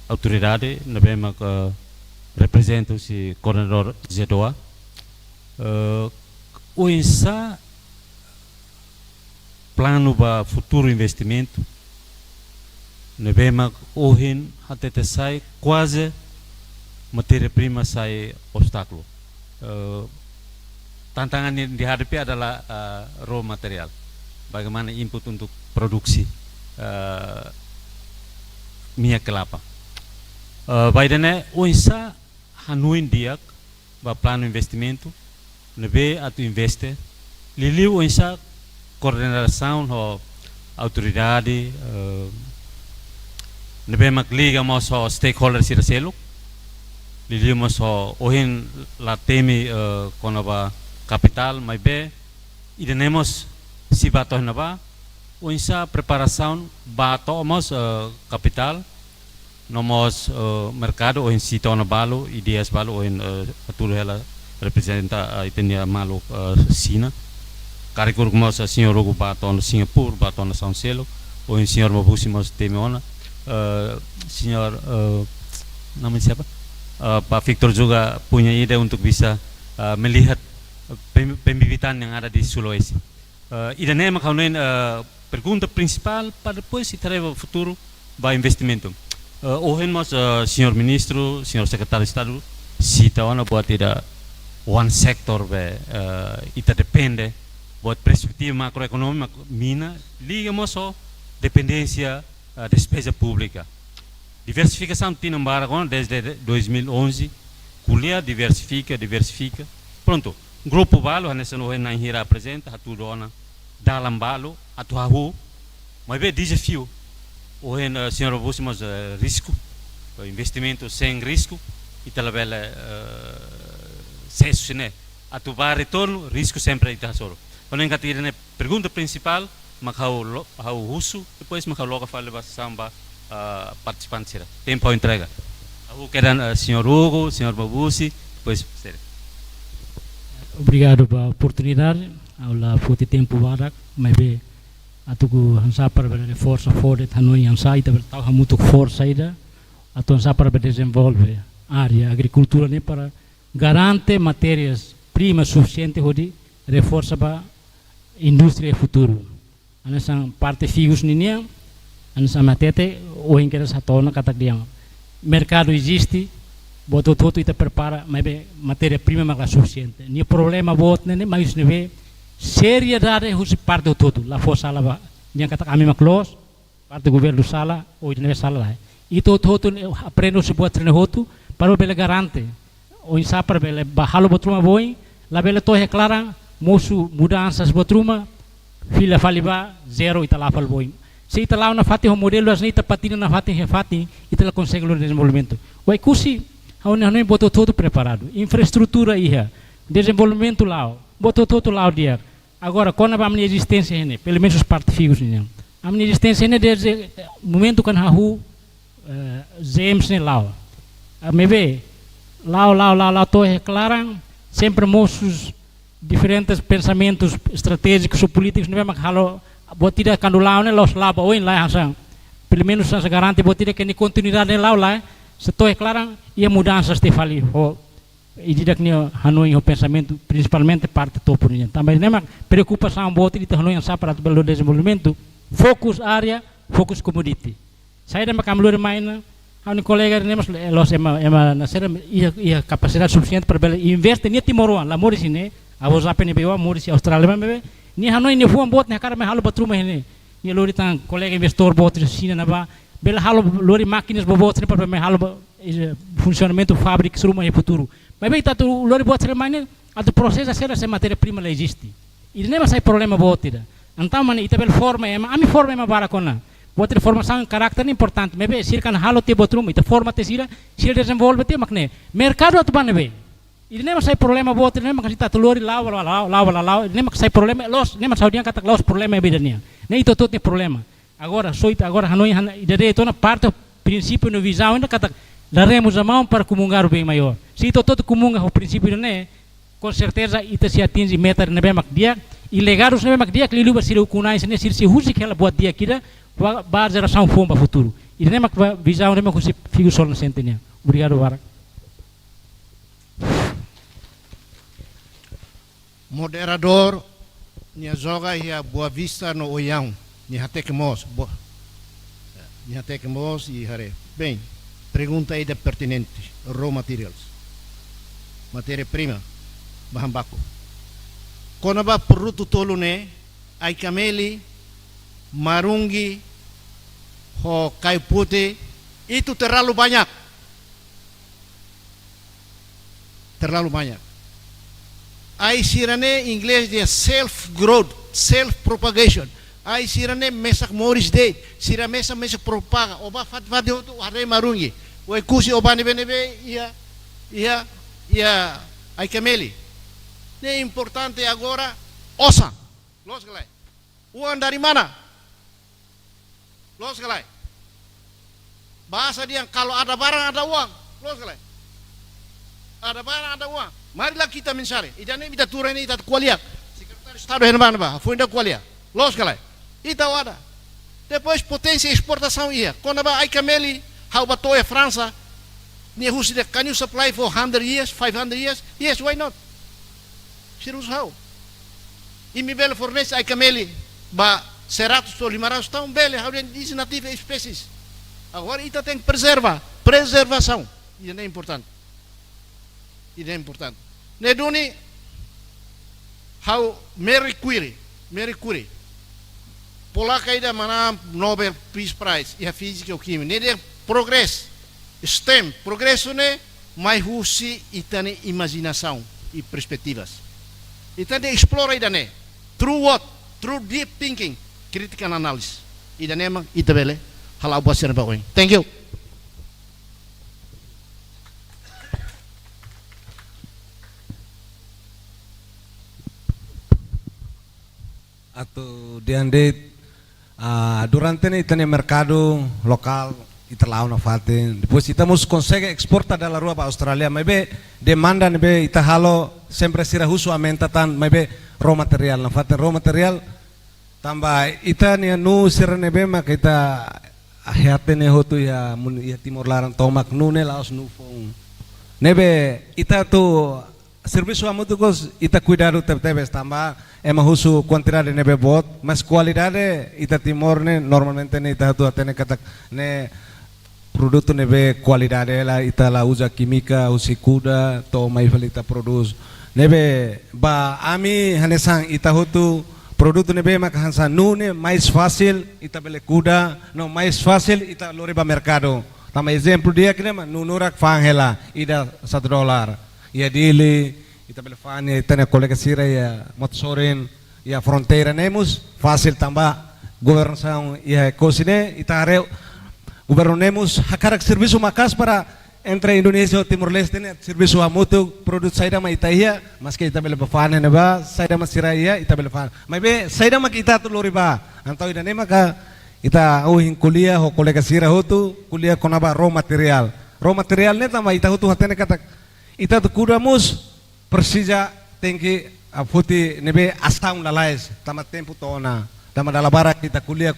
autoridade, na bema representa o coordenador Zedoa. O INSA plano para futuro investimento, na bema ohin até sai quase matéria-prima sai obstáculo. Tantangan yang dihadapi adalah raw material. Bagaimana input untuk produksi minyak kelapa. Baidane uinsa hanuin diak ba plano investimento nebe atu investe liliu uinsa coordenação ho autoridade nebe makliga mo so stakeholders ira seluk liliu mo so ohin la temi kono ba capital mai be idenemos si bato na ba uinsa preparação bato mos capital nomos mercado ou em sítio na balo ideias balo ou em atulo ela representa itenia malo China carico mos senhor Hugo bato na Singapura bato na São Selo ou em senhor Mabusi mos temiona senhor nama siapa Pak Victor juga punya ide untuk bisa melihat pembibitan yang ada di Sulawesi. Idane makaunen pergunta principal para depois itareva futuro ba investimento. Ohen mas senhor ministro, senhor secretário de Estado, cita ona buat tidak one sector be ita depende buat perspektif makroekonomi mina liga moso dependência despesa pública. Diversificação tinha baragona desde 2011, kuliah diversifica. Pronto, grupo balo hanessa no na hira apresenta hatu dona dalam balo atu hahu, mas be desafio. O senhor buscamos risco, investimento sem risco, e talvez sucesso, né? Atuar retorno, risco sempre está solo. Quando engatira né pergunta principal, macau uso, depois macau logo fala para samba participante será. Tempo entrega. Aku kedan senhor Hugo, senhor Babusi, Pois, sério. Obrigado pela oportunidade. Aula futi tempo barak, mas be atuku hansa para reforça fora Hanoi hansa ita bertau hamutuk força ida atu hansa para desenvolver área agricultura ne para garante matérias primas suficientes hodi reforça para indústria futuro. Anasang parte figus ninia anasang matete o ingkera satona katak diang mercado existe boto todo ita prepara mas be matéria prima mas suficiente. Ni problema bot ne mais ne seriedade husi parte do todo la força sala yang kata kami maklos parte governo sala ou não sala lá e todo aprendo se buat treino hotu para bela garante ou insa para bela bahalo botruma boi la bela to reclara moço mudanças botruma fila faliba zero ita lafal boi se ita lá na fati o modelo as ita patina na fati refati ita la consegue o desenvolvimento o kusi não botou todo preparado infraestrutura ia desenvolvimento lá botou todo lá o dia. Agora, quando a minha existência é, pelo menos os partidos, a minha existência é desde o momento que a rua James ne lá. A me vê, lá, tô reclarando, sempre moços diferentes pensamentos estratégicos ou políticos, não é mais halo, botira quando lá, né, los lava, ou em lá, pelo menos se garante botira que a continuidade lá, se tô reclarando, e a mudança se fali, e tidak ni Hanoi o pensamento principalmente parte topo niya. Também nema preocupação boa de Hanoi ang sa para o desenvolvimento, fokus area, fokus commodity. Saya dan makam luar main, hanya kolega nema los ema nasera ia capacidade suficiente para bela investe ni Timor-Leste, lá mori sini, avos apa ni bewa mori si Australia mebe, ni Hanoi ni fuam bot ni cara me halo batruma ini. Ni lori tang kolega investor bot di sini naba, bela halo lori máquinas bot ni para me halo funcionamento fábrica seruma e futuro. Mas bem, tá tu lori buat seremane, atau proses a ser matéria-prima lá existe. E nem mais problema botida. Então, mano, ita bel forma a mi forma barakona. Buat formação caráter importante. Mas bem, sirkan halo te botrum, ita forma te sira, sir desenvolve te makne. Mercado atu bane bem. E nem mais problema botida, nem mais ita tu lori lá, nem mais problema, nem mais saudian kata los problema bedania. Nem ito tot ni problema. Agora, agora Hanoi ida itu na parte princípio no visão ainda kata daremos a mão para comungar o bem maior. Se itu todo comunga o princípio né, com certeza ita se atinge meta na bem dia e legar os na bem dia que lhe luba sireu kunai se se husi que ela buat dia kira ba geração fomba futuro. E nem mak visão nem mak se figu sol na centenia. Obrigado Barak. Moderador nia joga ia Boa Vista no Oião, nia tekemos e hare. Bem, pergunta aí da pertinente, raw materials, matéria-prima, bahan baku. Quando ba produto tolo ne, ai kameli, marungi, ho kaipute, itu terlalu banyak. Terlalu banyak. Ai sirane inglês dia self-growth, self-propagation. Ai sirane mesak moris date, sira mesak propaga, oba fat de outro hare marungi. O kusi oba nebe ia ai kameli. Ne importante agora osa. Los galai. Uang dari mana? Los galai. Bahasa dia kalau ada barang ada uang. Los galai. Ada barang ada uang. Marilah kita mencari. Idane kita turun ini kita kualiak. Sekretaris Estado Hermano ba, foi da kualiak. Los galai. Ita ada. Depois potência e exportação ia. Quando ba ai kameli, how ba toya França, ni husi de can you supply for 100 years, 500 years? Yes, why not? Sirus how? E mi bele fornece ai kameli ba 100 ou 500 tahun bele, how den these native species. Agora ita tem preservação. Isso é importante. Isso é importante. Neduni how Marie Curie. Polaka ida mana Nobel Peace Prize ia física ou química. Nede progresso, STEM, progresso ne mais husi itane imaginação e perspectivas. Itane explora ida ne. Through what? Through deep thinking, critical analysis. Ida ne mang itabele halau basir bakoy. Thank you. Atau diande durante ini tene mercado lokal ita lao na fatin. Depois ita mus consegue exportar da rua para Australia, mas be demanda be ita halo sempre sira husu aumenta tan, mas be raw material na fatin raw material tambah ita ni nu sira nebe mak ita ahiate ne hotu ya Timor Larang tomak nu ne laos nu fong. Nebe ita tu serviço a muito cos ita cuidado tebes tambah ema husu quantidade nebe bot, mas qualidade ita Timor ne normalmente ne ita tu atene kata ne produto nebe qualidade la ita la usa química usi kuda to mai ita produz nebe ba ami hanesang ita hotu produto nebe mak hansa nune mais fácil ita bele kuda no mais fácil ita lori ba mercado tama exemplo dia que nema nunurak fangela ida $1 ia dili ita bele fane ita ne colega sira ya motsorin ya fronteira nemos fácil tambah governação ia cosine ita are governemos hakarak serviço makas para entre Indonesia e Timor-Leste ne serviço a mutu produt saida ma itaia mas que ita bele bafane ne ba saida ma siraia ita bele fane mas be saida ma kita tu lori ba antau ida ne maka ita uhin kuliah ho kolega sira hotu kuliah konaba raw material ne tama ita hotu hatene kata ita tu kudamus persija tengki afuti nebe asaun lalais tama tempo tona tama dalabara kita kuliah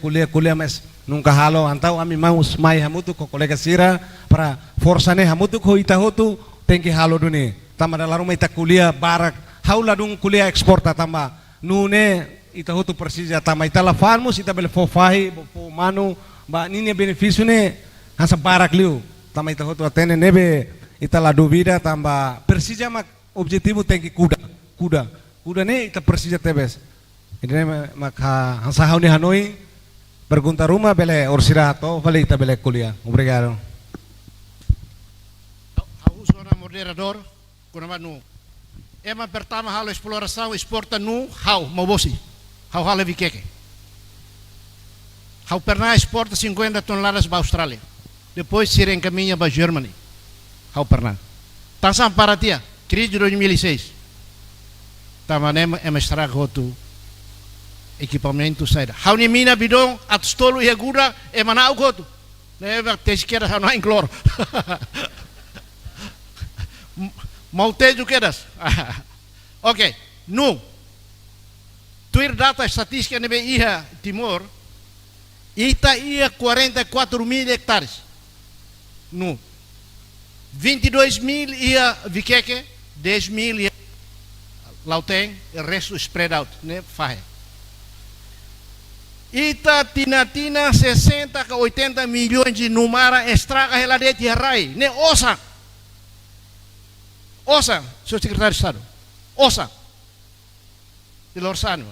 mas nunca halo antau ami mau mai hamutu ko kolega sira para força ne hamutu ko ita hotu tengki halo duni tama dalaruma ita kuliah barak haula dung kuliah eksporta tama nune ita hotu persija tama ita la farmus ita bele fofahi fo manu ba nini benefício ne hasa barak liu tama ita hotu atene nebe ita la duvida tamba persija mak objetivo tengki kuda ne ita persija tebes ini mak hasa hauni Hanoi pergunta rumah bele orsirato vale ita bele kuliah obrigado Zona moderador kunama nu ema pertama halo exploração exporta nu hau mabosi hau halo vikeke hau pernah exporta 50 toneladas para Austrália depois se encaminha para Germany hau pernah tansam para tia crise de 2006 tamanema ema estraga hotu equipamento saída hau ni mina bidon atstolo e agura ema na goto neva tesquera hau na inglor mau teju kedas ok nu tuir data estatística nebe iha Timor ita ia 44.000 hectares nu 22.000 ia Vikeke 10.000 ia Lauteng o resto spread out né fahe ita tina 60 a 80 milhões de numara estraga heladete rai ne Osa, seu secretário de Estado, Osa, de Lorsano,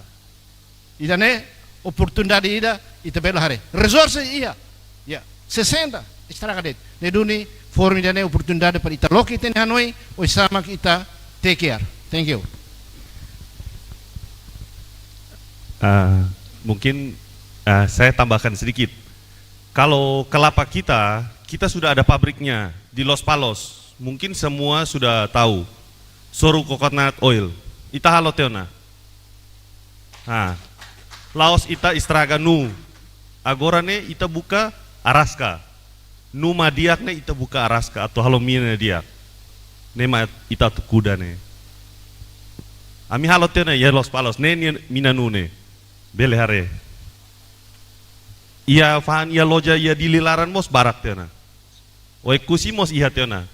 e da né oportunidade ida e também lá resources ia, 60 estraga det, ne duni forum da né oportunidade para ita loki ten Hanoi, o sama kita take care, thank you. Mungkin saya tambahkan sedikit. Kalau kelapa kita sudah ada pabriknya di Los Palos. Mungkin semua sudah tahu. Soru coconut oil. Ita halo teona. Laos ita istraga nu. Agora ne ita buka Araska. Nu madiak ne ita buka Araska atau halo mine dia. Ne ma ita tu kuda ne. Ami halo teona ya Los Palos ne mina nu ne. Bele hare. Ia fahan ia loja ia dililaran mos barak teona. Oi kusimos iha teona.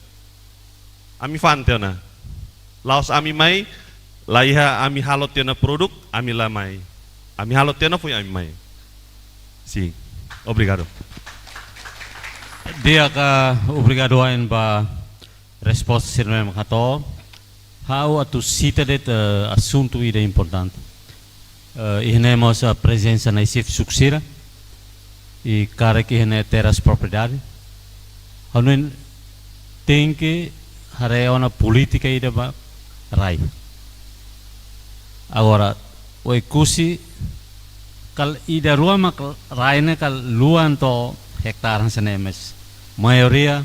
Ami fan teona. Laos ami mai, laiha ami halo teona produk, ami lamai. Ami halo teona foi ami mai. Sim. Obrigado. Dia ka obrigado ain ba resposta sirme makato. How atu cita det assunto ida importante. Ihnemos a presença na ICF Sucsira e cara que ihne teras propriedade. Hanuin tem que hareona política ida ba rai. Agora o ikusi kal ida rua mak rai ne kal luan to hektar senemes. Maioria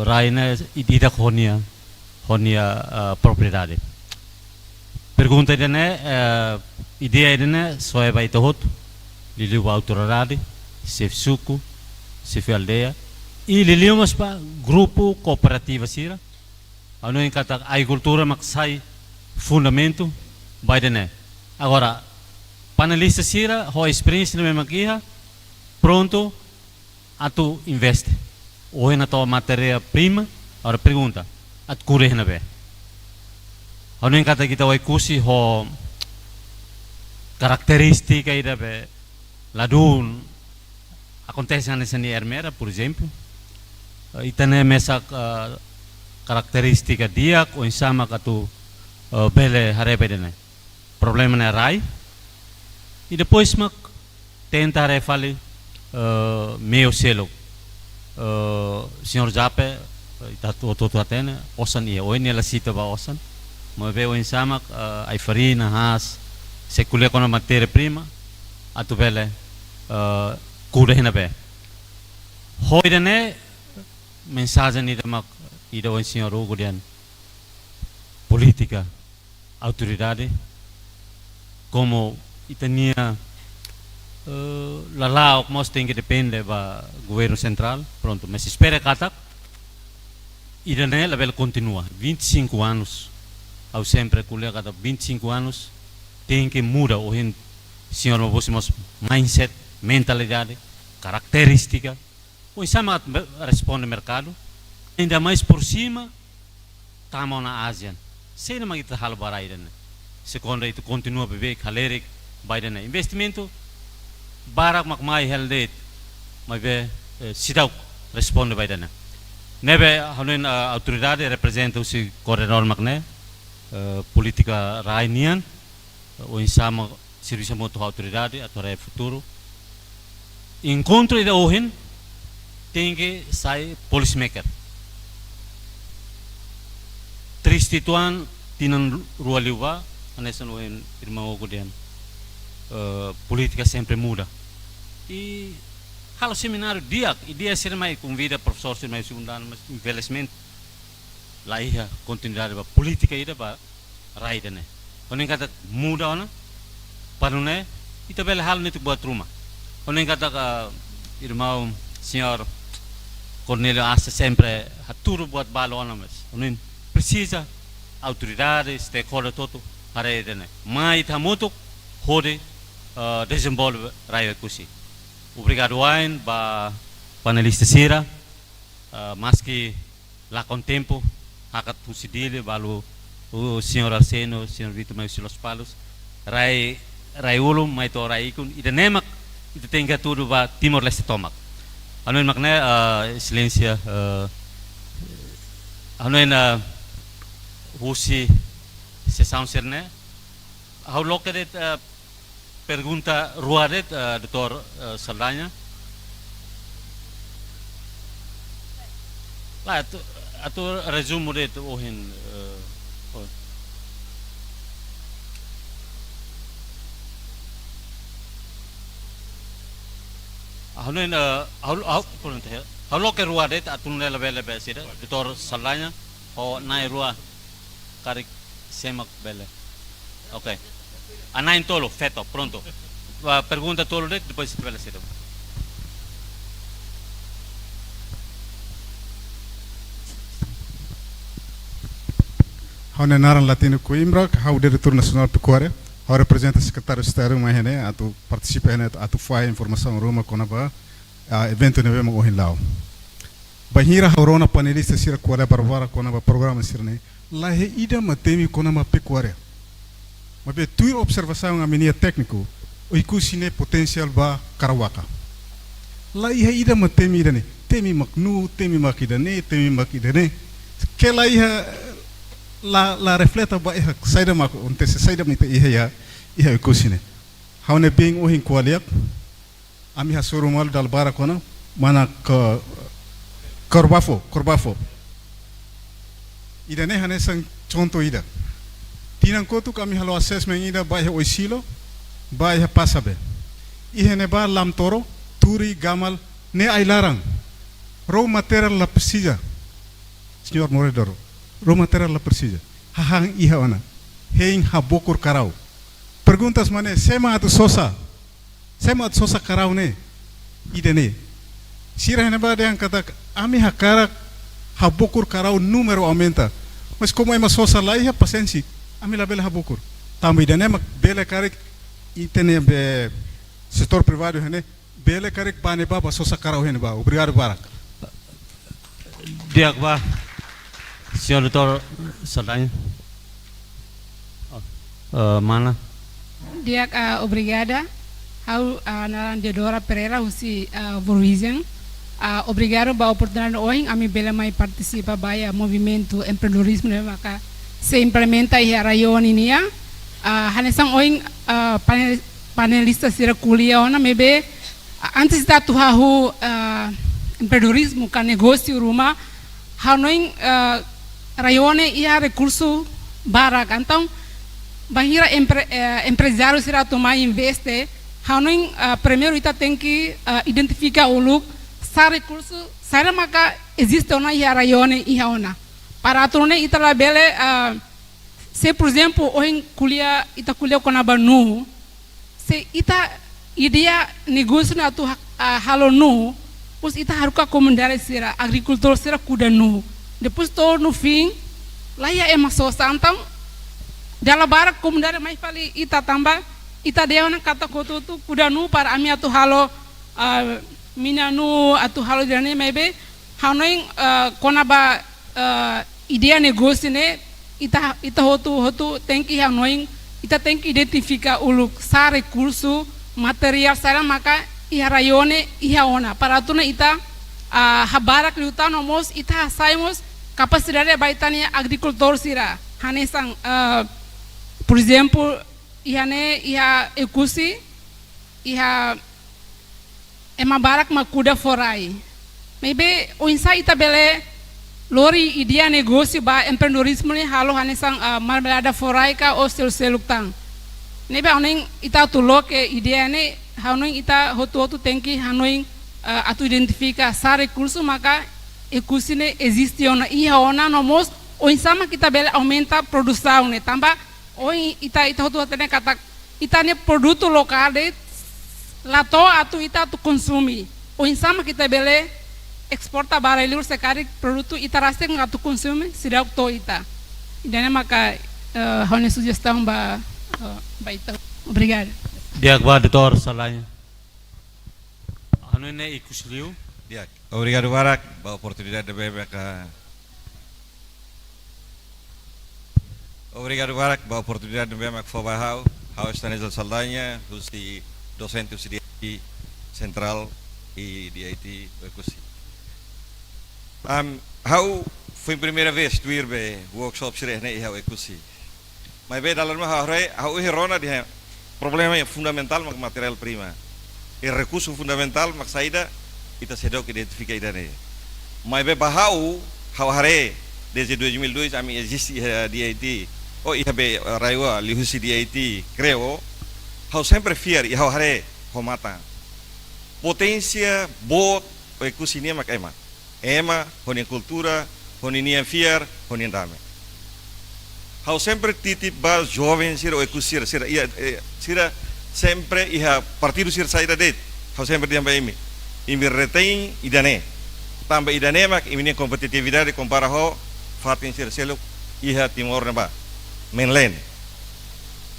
rai ne ida honia propriedade. Pergunta dene ideia dene soe vai to hot lili autoridade sef suku civil aldeia, e liliamos pa grupo cooperativa sira, ano em kata agricultura maksai fundamento, by the net. Agora, panelista sira, ho experiência na mesma guia, pronto, a tu investe. Ou na tua matéria-prima, agora pergunta, a tu correr na bé. Ano em kata kita vai kusi ho característica ida be ladun acontece nessa ermera, por exemplo, itane mesa característica dia ou insama katu bele harebe dene problema na rai e depois mak tenta refali meu selo senhor Jape itatu toto atene osan ia o ela cita ba osan mo be o insama ai farina has se kulia kona matéria-prima atu bele kuda hina be hoi dene mensagem ida mak ida o senhor Hugo dian política autoridade como itania lalau mos tem que depende ba governo central pronto mas espera katak ida ne label continua 25 anos ao sempre kulia kata 25 anos tem que mudar o senhor mos mindset mentalidade característica o sama responde mercado ainda mais por cima tamo na Ásia sei na magita hal barai dene segundo itu continua bebek halerik by dene investimento barak mak mai heldet mai be sidau responde by dene nebe hanen autoridade representa o si corredor makne politika rainian o insama serviço moto autoridade atore futuro encontro ida ohin tem que sai policymaker tristituan tinan rua liwa anesan ohin irmão ogudian política sempre muda e halo seminário dia ser mai convida professor ser mai segundan mas envelhecimento lá ia continuidade ba política ida ba raida ne onen kata muda ona panune ita bela hal nitu buat rumah onen kata irmão senhor Cornelio Asa sempre haturo buat balo ona mas onen precisa autoridade stakeholder toto para edene mai tamoto hode desenvolve raio kusi obrigado wain ba panelista sira mas que lá com tempo hakat pusidile balu o senhor Arseno, o senhor Vitor Maio Silos Palos, rai ulum, mai to rai ikun, ida nemak, ida tenga tudo ba Timor Leste tomak. Ano en makne, excelência, ano en husi sessão serne, how located pergunta ruadet, Dr. Saldanha. Lá, atu resumo det ohin. Hanuin halo ke rua det atun lebe sida Dr. Saldanha o nai rua karik semak bele. Okay. Anain tolo feto pronto. Pergunta tolo det depois se bele sida. Haune naran latino Coimbra, hau diretor nacional pecuária, hau representa secretário de Estado mahene, atu participa hene atu faz informação Roma konaba evento neve mo ohin lao. Bahira haurona panelista sira kuala barbara konaba programa sirne, la he ida matemi konama pecuária. Mabe tu observação a menia técnico, o ikusine potencial ba karawaka. La he ida matemi idane, temi maknu, temi makidane, que la la refleta ba iha saida mak onte se saida mita iha kusine haune being ohin kualiak ami hasurumal dal barakona mana ka korbafo ida ne hane sang conto ida tinang kotu kami halo assessment ida ba iha oisilo ba iha pasabe iha ne ba lam toro turi gamal ne ailarang raw material la precisa senhor Moredoro raw material la precisa hahang iha ona hein habokur karau perguntas mane sema atu sosa karau ne idene Sira hene ba yang kata ami hakara habukur karau número aumenta. Mas como é uma sosa lá e a paciência, ami la bela habukur. Também dane mak bela karek itene be setor privado hene bela karek bane ba sosa karau hene ba. Obrigado barak. Diak ba, Senhor Doutor Saldanha. Mana? Dia obrigada ao na Deodora Pereira usi Vorvision. Obrigado ba oportunidade hoje a mim bela mai participa ba movimento empreendedorismo né maka se implementa aí a rayon ini ya. Hanesang hoje panelista sira kuliah ona mebe antes da tu hahu empreendedorismo kan negócio rumah hanoing rayone ia recurso barak então bahira empresário será tomar investe hanoing primeiro ita tem que identificar o look sa recurso sai maka existe ona ia rayone ia ona para atrone ita labele se por exemplo hoje kuliah ita kuliah konaba nu se ita ideia negócio na tu halo nu os ita haruka komendare sira agricultor sira kuda nu depois to no fim lá ia maso santam dala barak komendare mai fali ita tamba ita deona kata koto tu kuda nu para ami atu halo mina nu atu halo jane mebe hanoing konaba ideia negócio ne ita hotu tem que hanoing ita tem que identificar o sa recurso material sara maka iha rayone iha ona para tuna ita habarak liuta nomos ita saimos capacidade baitania agricultor sira hanesang por exemplo iha ekusi iha barak makuda forai maybe o insa ita bele lori idea negócio ba empreendedorismo ne halo hanesang marmelada forai ka o seluk tang nebe oning ita tuloke idea ne hanoing ita hotu tem que hanoing atu identifica sa recurso maka ekusi ne existe ona iha ona nomos o insama kita bele aumenta produção ne tamba oi ita hotu ne kata ita ne produto local de lato atu ita tu consumi o insama kita bele exporta baralhur sekali produto ita rasa ngatu consumi sidak to ita idane maka hone sugestão ba ita obrigado. Diak ba Doutor Saldanha. Ano ne ikusliu? Diak. Obrigado barak ba oportunidade de bebe ka. Obrigado barak ba oportunidade de bebe ka hau Stanley Saldanha, husi docente usi di central e DIT ekusi. Hau foi primeira vez tu ir be workshop sire ne hau ekusi. Mas bem dalam hau hirona di problema yang fundamental mak material prima. E recurso fundamental mak saída ita sedok identifica idane. Mas bem bahau hau hare desde 2002 ami existe DIT. Oh ia be raiwa lihusi DIT creo. Hau sempre fiar e hau hare homata. Potência bot o ekusinia mak ema honin cultura honin fiar honin dame. Hau sempre titip ba jovem sira o ekusir sira ia sira sempre iha partido sira saída det. Hau sempre diam ba imi retém idane. Tamba idane mak imi competitividade compara ho fatin sira seluk iha timor ba. Mainland.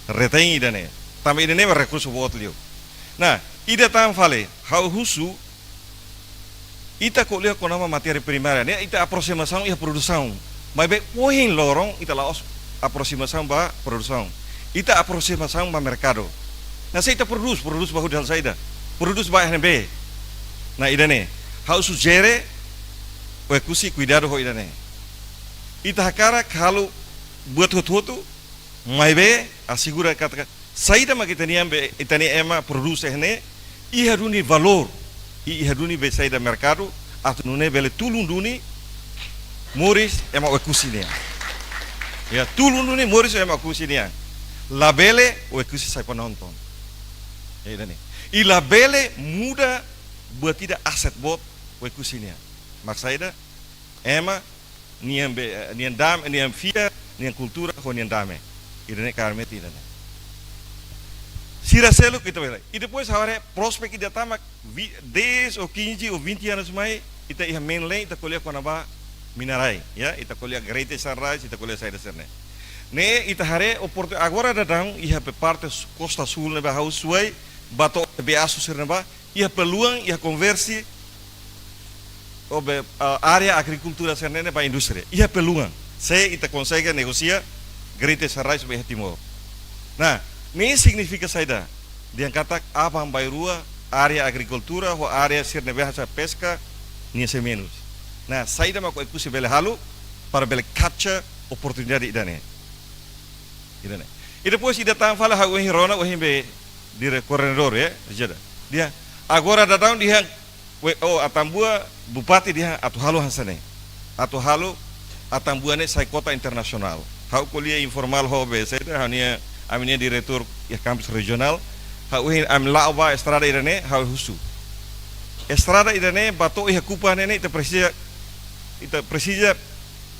Retém idane. Tamba idane ba recurso bot liu. Nah, ida tam fale hau husu ita kuliah com nama matéria primária, né? Ita aproximação e a produção. Mas bem, hoje lorong ita laos aproximação ba produção. Ita aproximação ba mercado. Na ita produz bahu dal saida. Produz ba NB. Na idane. Hau sugere o ekusi cuidado ho idane. Ita hakara kalau buat hotu mas bem assegura kata saida ma kita niambe itani ema produz hene iha duni valor. Iha duni be saida mercado atu nune bele tulun duni moris ema o ekusinia. Ya tulun duni moris ema ekusinia. La bele o ekusi sai penonton. Ya ini. I la bele muda buat tidak aset bot o ekusinia. Maksaida ema niam dam niam fia niam kultura ho niam dame. Idane karmet idane. Siracelo kita bela. E depois agora prospect ida tamak 10 ou 15 ou 20 anos mais ita ia mainland ita colher com aba Minarai, ya, ita colher Great Sunrise, ita colher saída serne. Ne ita hare agora datang ia pe parte Costa Sul neba Hausway, bato be asu serneba, ia peluang ia konversi área agricultura serne para indústria. Ia peluang. Se ita consegue negociar Great Sunrise be Timor. Nah, ini significa saída. Dia kata apa bairua área agricultura ou área serne behasa pesca ni se menos. Nah, saída mako ekusi bele halu para bele capture oportunidade idane. Idane. E depois ida tam fala ha ohin rona ohin be dire coordenador ya, jada. Dia agora datang dia atambua bupati dia atu halu hansane. Atu halu atambua ne sai kota internasional. Hau kuliah informal ho be saída hanya aminia diretor ya kampus regional. Hau ohin am lawa estrada idane hau husu. Estrada idane bato ia kupa nene ita precisa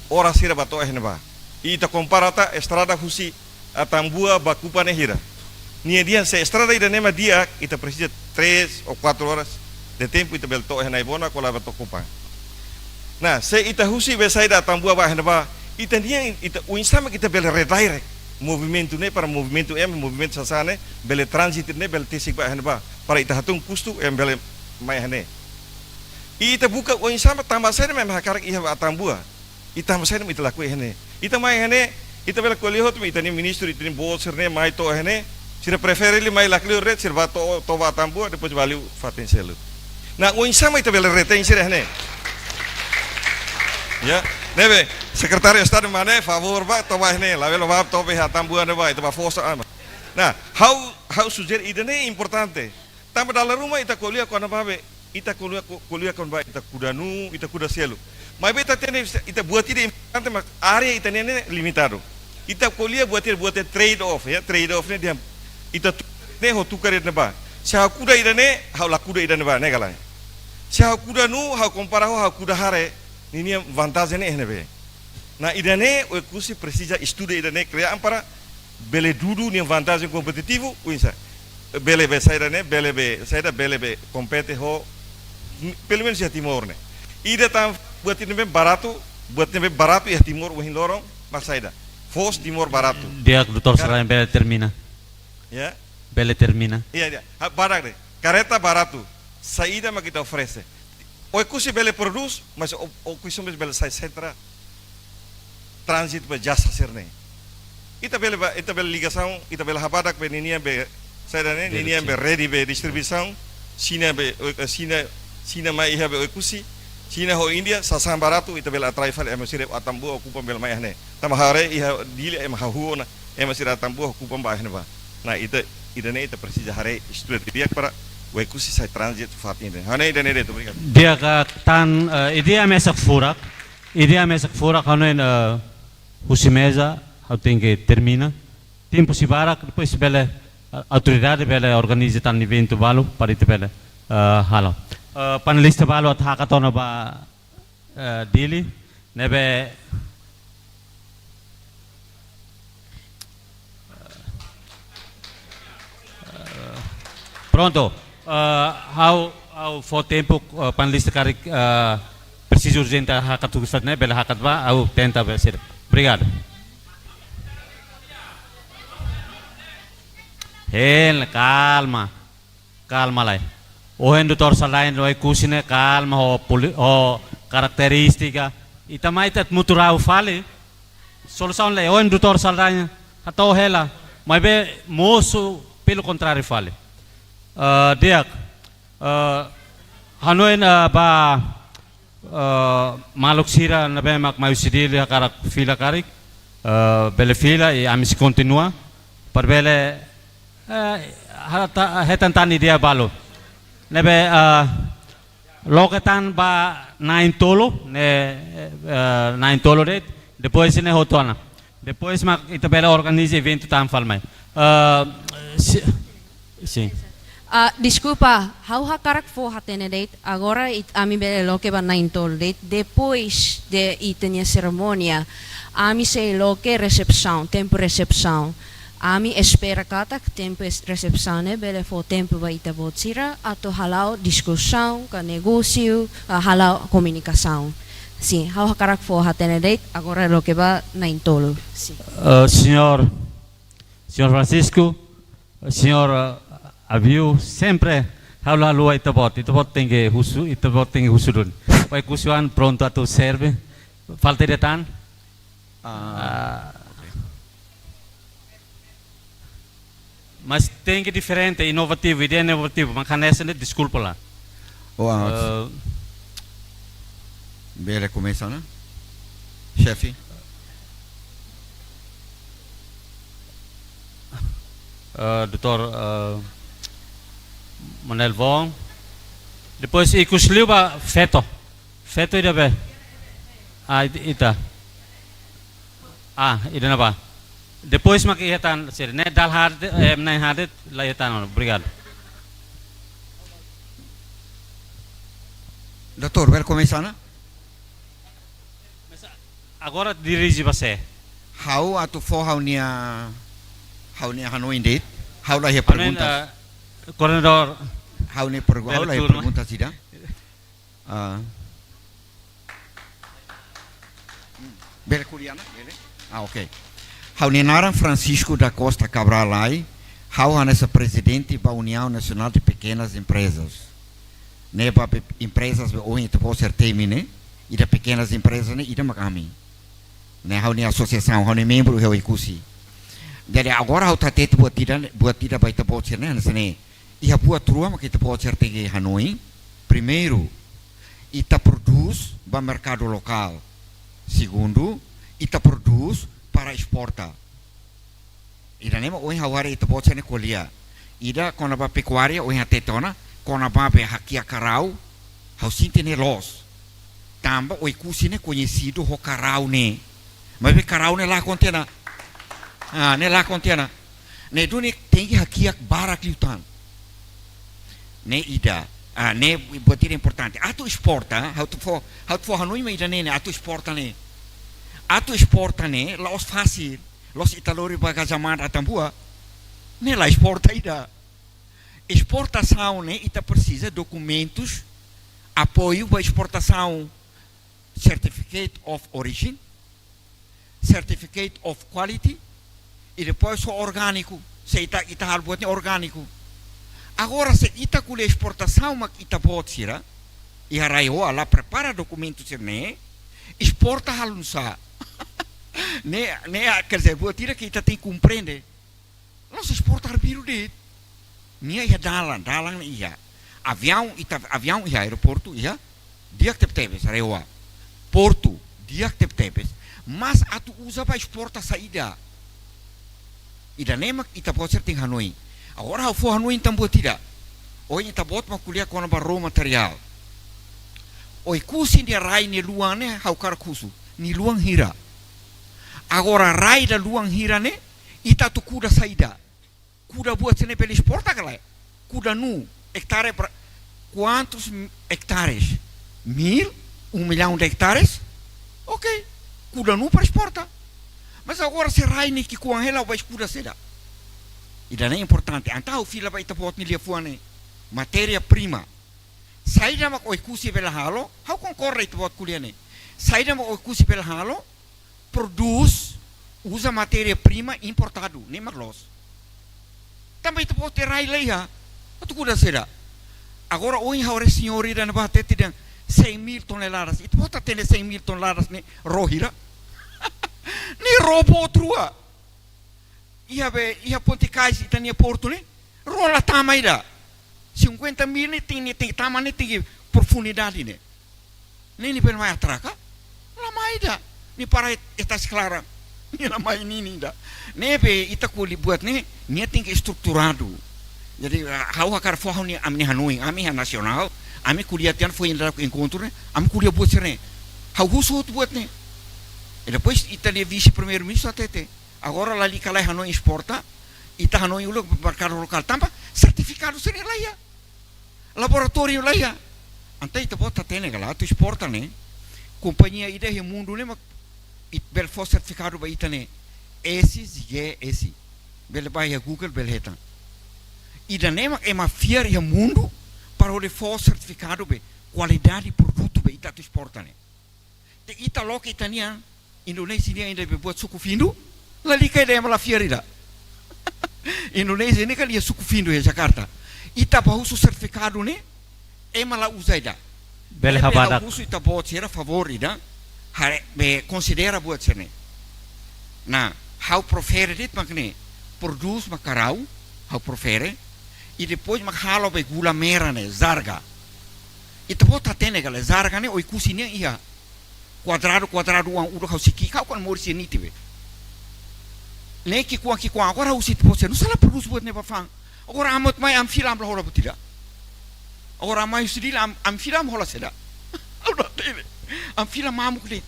ora sira bato neba. Ita comparata estrada husi atambua bakupa nehira. Nia dia se estrada idane ma dia ita precisa 3 ou 4 horas de tempo ita belto bona kola bato kupa. Nah, se ita husi besaida atambua ba neba ita dia ita uinsama kita bel redirect movimento ne para movimento movimento sasane bele transit ne bel tisik ba neba para ita hatung kustu bele mai hane. Ita buka o insama tambah saya memang hakarak iha atambua. Ita masai ita laku hane. Ita mai hane, ita bela kolihot ita ni ministro ita ni bol serne mai to hane. Sira prefere mai lakli red sirba to atambua depois valeu faten selu. Na o insama ita bela reten sira hane. Ya, nebe secretário de estado mane favor ba to hane, la velo ba to be atambua ne ba ita ba força ama. Nah, how sugere ida ne importante. Tambah dalam rumah ita kuliah kau apa be? Ita kuliah kau baik ita kudanu, ita kuda selu. Mas beta tene ita buat ini importante mas area ita nene limitado. Ita kuliah buat trade off ya, trade off ne dia ita ne ho tukar ita ba. Siapa kuda ita ne, hau la kuda ita ne ba ne galai. Siapa kuda nu, hau compara hau kuda hare, ini vantagem ne be. Na ida ne o kusi precisa estuda ida ne criar para bele dudu ni vantagem competitivo, uinsa. Bele saída né, bele be compete ho pelo menos ya Timor né. Ida tam buat ini barato ya Timor wahin lorong mas saída. Fos Timor barato. Dia doutor Selain bele termina. Ya. Bele termina. Iya dia. Barak deh. Careta barato. Saída mas kita oferece. O kusi bele produz, mas o kusi bele sai centra transit be jasa serne. Ita bele ligação, ita bele habadak be ninia be saya dan ini yang ready be distribution, China mai iha be okusi, China ho India sasam barato itu bela trifal emasir atambu okupam bela mai hne. Tamahare iha dili emahuona emasir atambu okupam ba hne ba. Nah itu ne itu persis hare istri dia para okusi saya transit fatin. Hane dan itu berikan. Dia katan idea mesak furak hane husimeza how tinggi termina. Tempo si barak depois bela autoridade bela organiza tan evento balu para itu bela halo panelista balu at hackathon ba dili nebe pronto how for tempo panelista karik preciso urgente hackathon ne bela hackathon ba au tenta bela sir obrigado. Calma lah. Ohen doutor Salain roi kusine calma ho karakteristika. Ita mai tat muturau fale. Solução le ohen doutor Salain atau hela. Mai be moço pelo contrário fale. Dia hanoen ba maluk sira na be mak mai sidil karak fila karik. Bele fila e amis continua. Per bele hetan tani dia balu nebe loketan ba 9 tolo det depois ne hotona depois mak ita bela organize evento tam falmai sim desculpa how hakarak fo hatene date agora ami bele loke ba 9 tolo det depois de itenia cerimônia ami se loke recepção tempo recepção Ami espera kata que tempo recepção bele for tempo vai ita botsira atau halau discussão ka negócio halau comunicação. Sim, how hakarak for hatenedate agora lo que va na intolo. Sim. Senhor Francisco, senhor aviu sempre halau lua itabot tem que husu dun. Vai kusuan pronto atau serve. Falta de tan. Mas tem que diferente, inovativo, ideia inovativa, mas canessa né, desculpa lá. Bele começa, né? Chefe. Doutor Manel Wong. Depois ikusliu ba feto. Feto ida be. Ita. Ida na ba? Depois makikita sir, ne dal hadet nem hadet layatan. Obrigado. Doutor, bele começa, né? Agora dirige você. How atu for how nia Hanoi date? How lah perguntas? Coordenador. How nia perguntas tidak? Bele kuliah, bele. Okay. How nia naran Francisco da Costa Cabral lai, how hanessa presidente da União Nacional de Pequenas Empresas. Ne ba empresas be oin te pode ser termine, e da pequenas empresas ne ida makami. Ne how nia associação, how nia membro eu ikusi. Jadi agora how tatete buat tidak baita pode ser ne sene. Ia buat trua mak ita pode ser tege Hanoi. Primeiro, ita produz ba mercado local. Segundo, ita produz para exportar. Ida nema oin hawari ita pode ser ne kolia. Ida kona ba pecuária oin hatetona, kona ba be hakia carau, how sinte ne los. Tamba oi kusi ne conhecido ho carau ne. Mas be carau ne lá contena. Ne lá contena. Ne do ne tem que hakia barak liutan. Ne ida. Ne botir importante. Atu exporta, how to for Hanoi me ida ne atu exporta ne. Atu exporta ne, los fácil. Los italori bagajaman atambua. Ne lá exporta ida. Exportação, né? Ita precisa documentos, apoio para exportação, certificate of origin, certificate of quality, e depois só orgânico. Se ita halbuatnya orgânico. Agora se ita kule exportação mak ita pode ser, e a raio lá prepara documentos né? Exporta halunsa. né quer dizer, buat tira que ita tem que compreender. Nós exportar biru de nia ia dalang ia avião ia aeroporto ia dia que tepes rewa porto dia que tepes mas atu usa para exportar saída ida nema ita pode ser tem Hanoi agora ao for Hanoi tambo tidak oi ita bot ma kuliah com raw material oi kusi dia rai ni luang ne hau kar kusu ni luang hira agora rai da luang hira ne ita tu kuda saída kuda buat sene pela exporta galera. Kuda nu hectare quantos hectares? 1.000? 1 milhão de hectares? Ok. Kuda nu para exporta. Mas agora se raine que com ela vai kuda seda. E daí é importante. Então o fila vai tapot ni liafuane matéria prima. Saída mak oi kusi pela halo, how concorre tapot kuliane. Saída mak oi kusi pela halo produz usa matéria prima importado, nem maglos. Também tu pode ter rai leia, tu kuda será. Agora hoje a senhora na bate tem 100.000 toneladas. E tu pode ter 100.000 toneladas ne rohira, ne robo trua. Ia ponte cais e tania porto ne rola tamaida. 50.000 ne tem tama ne tem profundidade ne. Nem pelo mais atraca, la maida. Ni para estas clara. Ni la mai ni da. Nebe ita kuli buat ne, nia tem que estruturado. Jadi how akar forro ni amni Hanoi, ami nasional, ami kuliah tian foi encontro ne, ami kuliah buat serne. How husut buat ne. E depois ita ne vice primeiro ministro atete. Agora lá kala Hanoi exporta, ita Hanoi ulo mercado local tampa certificado serne lá ya. Laboratório lá ya. Anta ita bota tene gala tu exporta ne. Companhia ida mundo ne bel for certificado ba ita ne. Esse. bele baia Google bele hetang. Ida nemak ema fiar ia mundo para o for certificado be qualidade produto be ita tu exportane. Te ita loke itania Indonesia ni ainda be buat suku findu, lali kai dia malah fiar ida. Indonesia ini kan dia suku findu ya Jakarta. Ita bahusu certificado ne ema la usa ida. Bele habadak. Bahusu ita buat sera favor ida. Hare be considera buat serne. Nah, how profere dit makne produce macarau, how profere. E depois maghalo be gula mera ne zarga. Ito po tatene gale zarga ne oi kusinya ia quadrado uang udah kau siki kau kan morisi ni tibe. Neki kuang agora usit po se no sala produce buat ne bafang. Agora amot mai am filam la hola butida. Agora mai sudil am filam hola seda. Agora tene. Am filam mamu kle.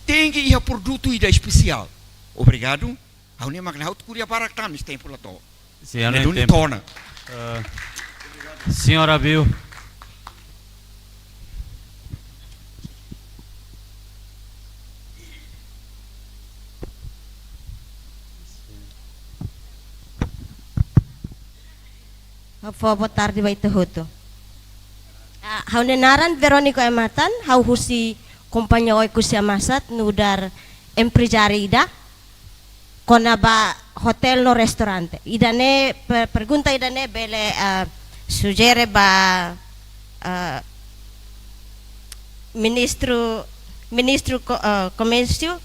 Tengi ia produto ida especial. Obrigado. Hau ne magna haut kuria barak tam tempo la to. Senhora, Duni tona. Senhora viu? Boa tarde, vai ter roto. Haunenaran Veronica Ematan, hau husi kompanyo oi kusi amasat nudar empresário ida, konaba hotel no restaurante. Idane pergunta idane bele sugere ba ministro comércio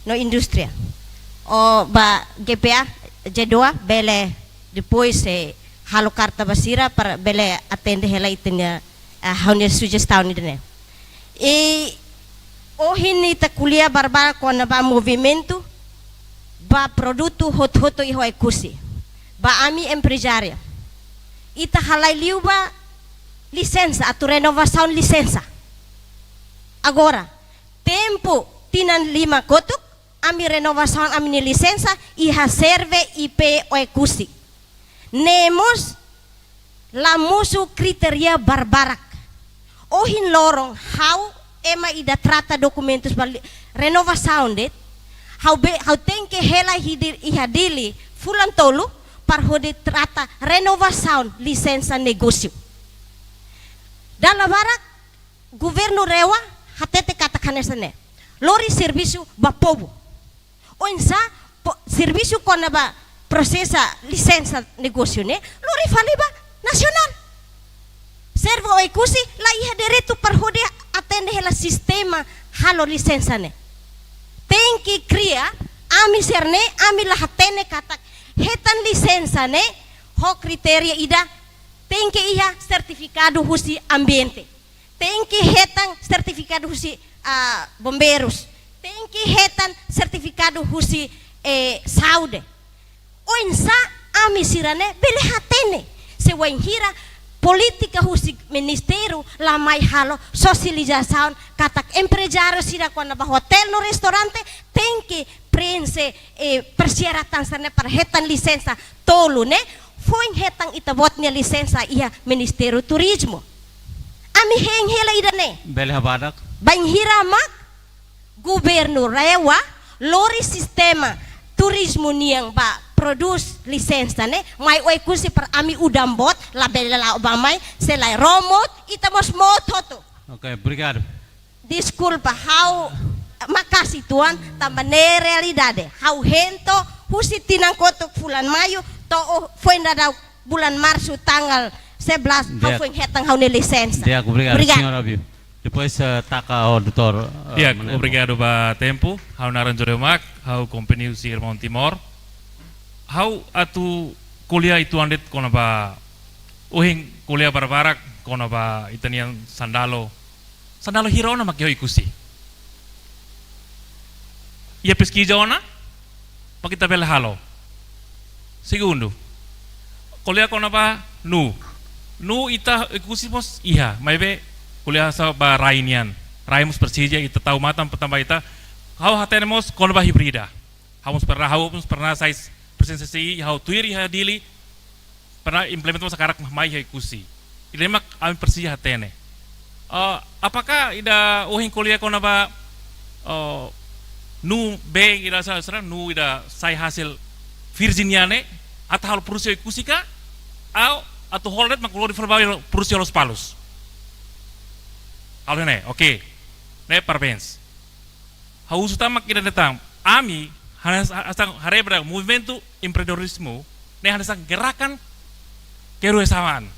no indústria. O ba GPA J2 bele depois halo carta basira para bele atende hela itenya haunir sugestão idane. E ohin ita kuliah barbara konaba movimento ba produto hot-hoto iho kusi ba ami empresária ita halai liu ba licença atau renovação licença agora tempo tinan 5 kotuk ami renovação ami ni licença iha serve IP o kusi nemos la musu kriteria barbarak ohin lorong how ema ida trata documentos ba renovação det how tem que hela ihadili fulan tolu para hode trata renovação licença negócio. Dalam barak governo rewa hatete katakan esane. Lori serviço ba povo. O insa serviço kona ba processa licença negócio ne lori faliba nacional. Servo o ikusi la iha direito para hode atende hela sistema halo licença ne. Tem que criar ami serne ami lahatene katak hetan licença ne ho kriteria ida tem que ia certificado husi ambiente tem que hetan certificado husi bombeiros tem que hetan certificado husi saúde o insa ami sirane bele hatene se wenhira política husi ministério la mai halo socialização katak empresário sira quando ba hotel no restaurante tem que prense persyaratan sana para hetan licença tolu ne foi hetan itabot niya licença ia ministério turismo ami heng hela idane Bele habadak. banhira mak governo rewa lori sistema turismo niyang ba produce licença ne mai oi kusi per ami udam bot la bela la obamai selai romot itamos mototo. Ok, obrigado. Desculpa, how makasih Tuhan tambane realidade. How hento husi tinang kotok bulan Mayu to foi na bulan Março tanggal 11 how foi hetang how ni licença. Dia, obrigado, senhora viu. Depois taca ao doutor. Dia, obrigado ba tempo. How naranjoremak, how company si Irmão Timor. How atu kuliah itu andet kona ba uhing kuliah barbarak kona ba itanian sandalo hirona makyo ikusi ia pesquisa ona pakita bela halo segundo kuliah kona ba nu ita ikusi pos iha maibe kuliah sa ba rainian raimus persija ita tahu matam petamba ita how hatenemos kona ba hibrida hamus pernah sais presensasi hau tuiri hadili pernah implementasi sekarang mai kusi ilemak kami persija hatene apakah ida uhing kuliah kona ba nu be ida sa nu ida sai hasil Virginia ne atau hal Prussia ikusika atau holdet makulori verbal Prussia los palos. Kalau ne, oke, ne parvens. Haus utama kita datang, ami hasang harebra movimento empreendedorismo, ne hasang gerakan keruesamaan.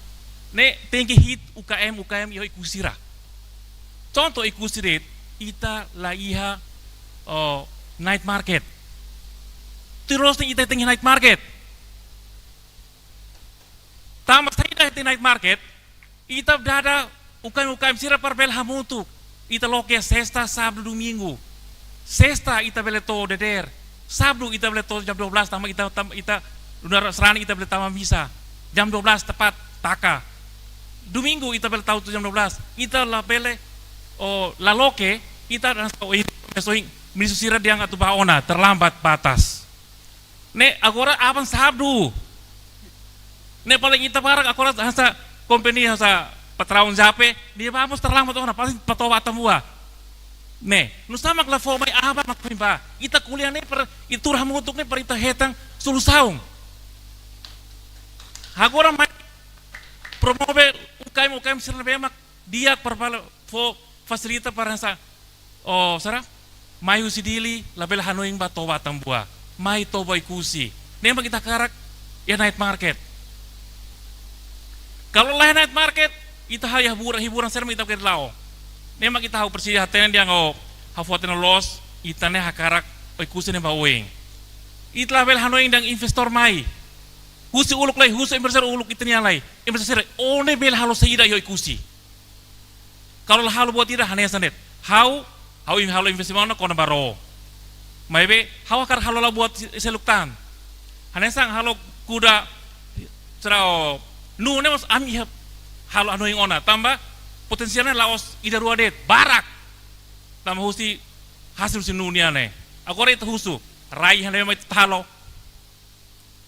Ne tinggi hit UKM yo ikusira. Contoh ikusirit ita la iha night market. Terus ita tinggi night market. Tama saya di night market, ita dada UKM sira parbel hamutu. Ita loke sexta, sábado, domingo. Sexta ita bele to deder. Sabtu ita bele to jam 12 tama ita lunar serani ita bele tama misa. Jam 12 tepat taka. Domingo ita bele tahu jam 12. Ita la bele la loke ita soing misusira diang atu baona terlambat batas. Ne agora aban Sabtu. Ne paling ita barang agora hasa company hasa patraun jape dia vamos terlambat ona paling patowa tamua. Ne, nusamak la fomay aba makpimba. Ita kuliah ne per itu ramutuk ne per ita hetang solusaung. Agora mai promove UKM sirbemak dia perpala fo fasilita para sa sara mayu sidili label hanoing ba towa tambua. Mai toba ikusi. Ne kita karak ya night market. Kalau lah night market ita haya hiburan serem ita lao. Nema kita hau persia haten dia ngau hafoten los itane hakarak ikusi ne baweng. Itlah bel hanoing dang investor mai. Husi uluk lai husi investor uluk itania lai. Investor one bel halo saida yo ikusi. Kalau halo buat tidak hanya sanet. Hau investment kona baro. Maibe hau akar halo la buat seluktan. Hanya sang halo kuda cerao nu ne mas ami halo hanoing ona tambah potensialnya laos ida ruadet barak tama husi hasil sinunia ne agora itu husu rai hande mai talo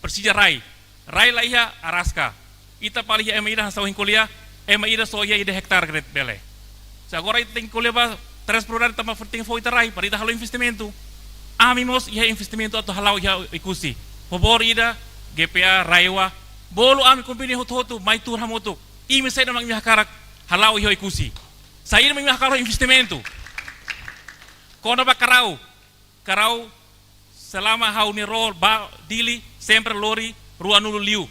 Persija rai la iha araska ita pali ema ida hasa kuliah ema ida soya ida hektar gret bele agora itu ting kuliah ba tres produk tama penting fo ita rai para ita halo investimento amimos iha investimento atau halau iha ikusi pobor ida GPA raiwa bolu ami company hotu mai tur hamotu imi sai namang iha karak halau iho ikusi. Saya ini memang kalau investimento. Kono ba karau selama hau ni rol ba dili sempre lori ruanulu liu.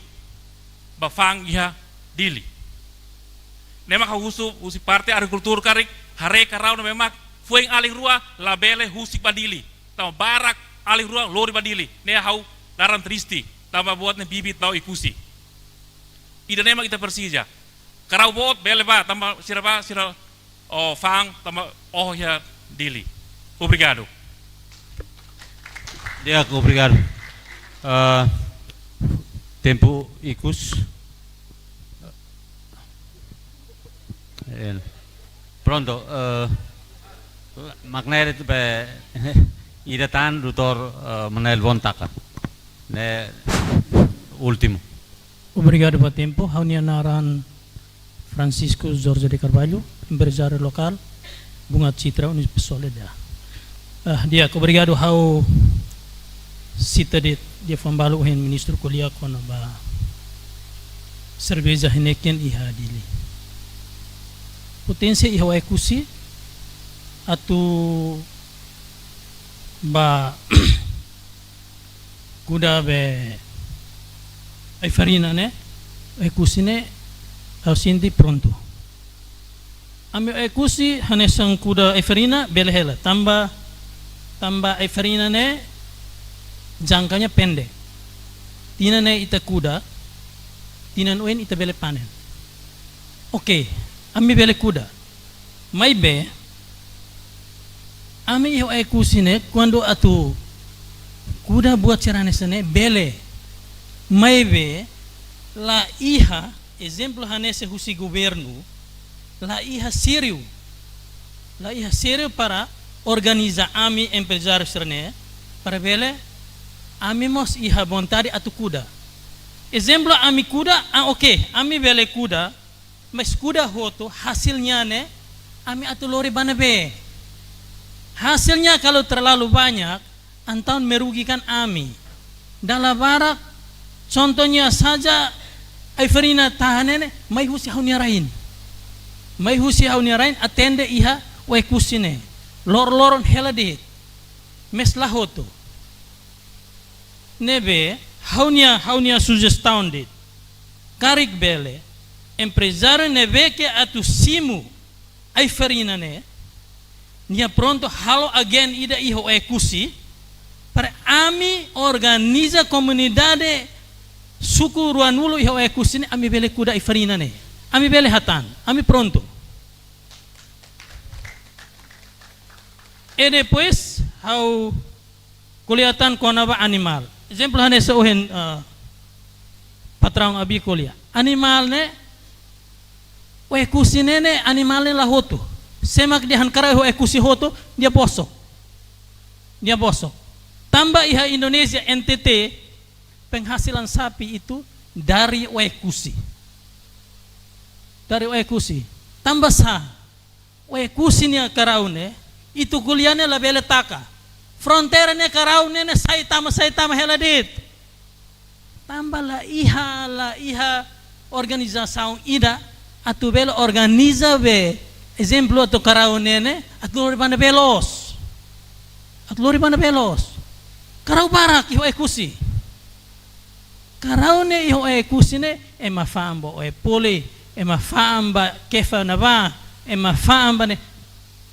Ba fang iha dili. Nemak hau husi parte agrikultur karik hare karau na memak fueng aling rua labele husi badili. Tama barak aling rua lori badili. Ne hau daran tristi. Tama buat ne bibit bau ikusi. Ida nemak kita Persija. Karau bot bele ba tamba sira fang tamba ya dili. Obrigado. Dia obrigado. Tempo ikus. Pronto. Magnaire itu be idatan Dr. Manel Bontakat. Ne último. Obrigado pelo tempo. Haunia naran Francisco Jorge de Carvalho, empresário local, Bunga Citra, Unis Solida. Dia, obrigado ao cita de Fambalo, o ministro Colia, com a cerveja Heineken e Hadili. Potência e a ekusi, atu ba kuda be ai farina ne, ekusi ne au sindi pronto. Ami ekusi hanesang kuda eferina belehela tambah eferina ne jangkanya pendek. Tina ne ita kuda, tinan uen ita bele panen. Oke, ami bele kuda. Mai be ami ho ekusi ne quando atu kuda buat cerane sene bele. Mai be la iha exemplo hanese husi governo la iha sério para organizar ami empresários serne para bele ami mos iha vontade atu kuda exemplo ami kuda oke ami bele kuda mas kuda hoto hasilnya ne ami atu lori banabe hasilnya kalau terlalu banyak antaun merugikan ami dalam barak Contohnya saja ay farina tahanene may husi hau niarain. May husi hau niarain atende iha way kusine. Lor-loron heladit. Mes lahoto. Nebe haunia sugestão dit. Karik bele empresário nebe que atu simu ay farina ne. Nia pronto halo again ida iho ay kusi. Para ami organiza comunidade suku ruanulo iho ay kusi ne ami bele kuda ay farina ne. Ami bele hatan. Ami pronto. E depois hau kuliatan konaba animal. Exemplo hane sa uhen patrão abi kuliah. Animal ne o kusine ne animal ne lahoto. Semak dia hankara ho kusi hoto dia bosok. Dia bosok. Tambah iha Indonesia NTT penghasilan sapi itu dari kusi. Dari kusi. Tambah sah. Kusi nya karaune itu kuliahnya la bele taka. Fronteira ne karau ne Saitama heladit. Tambah la iha organização ida atu bele organiza be exemplo atu karau ne atu lori bana belos. Atu lori bana belos. Karau barak iho kusi. Karau ne iho kusi ne mafambo poli mafamba kefa na ba mafamba ne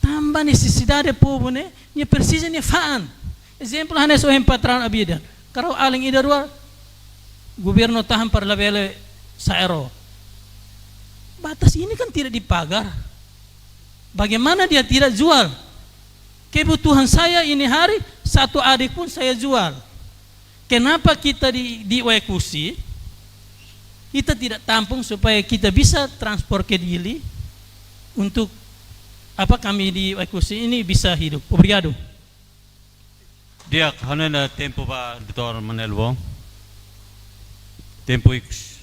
tambah necessidade povo ne nia precisa nia faan. Exemplo hane so hem patrão abida. Karau aling ida rua governo tahan para bele saero. Batas ini kan tidak dipagar. Bagaimana dia tidak jual? Kebutuhan saya ini hari satu adik pun saya jual. Kenapa kita di Wekusi kita tidak tampung supaya kita bisa transport ke Dili untuk apa kami di Wekusi ini bisa hidup. Obrigado. Dia hana tempo ba Dr. Manelvo. Tempo X.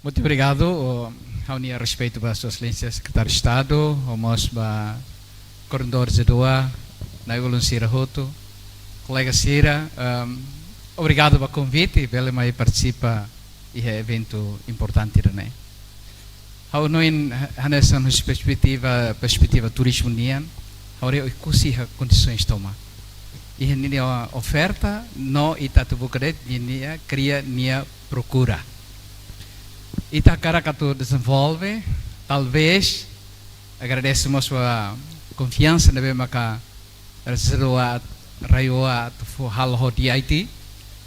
Muito obrigado. Haunia respeito para a Sua Excelência Secretário de Estado, homos ba coordenador Zedoa, na Evolução Roto, colega Sira, obrigado pelo convite, bele mai participa e evento importante né. Hau noin hanesan perspectiva turismo nian, hau re kusi condições toma. E ini oferta no ita tubukadet ini cria nia procura. Ita cara que desenvolve, talvez agradecemos a confiança na bemaka reserva raioa tu hal ho di IT.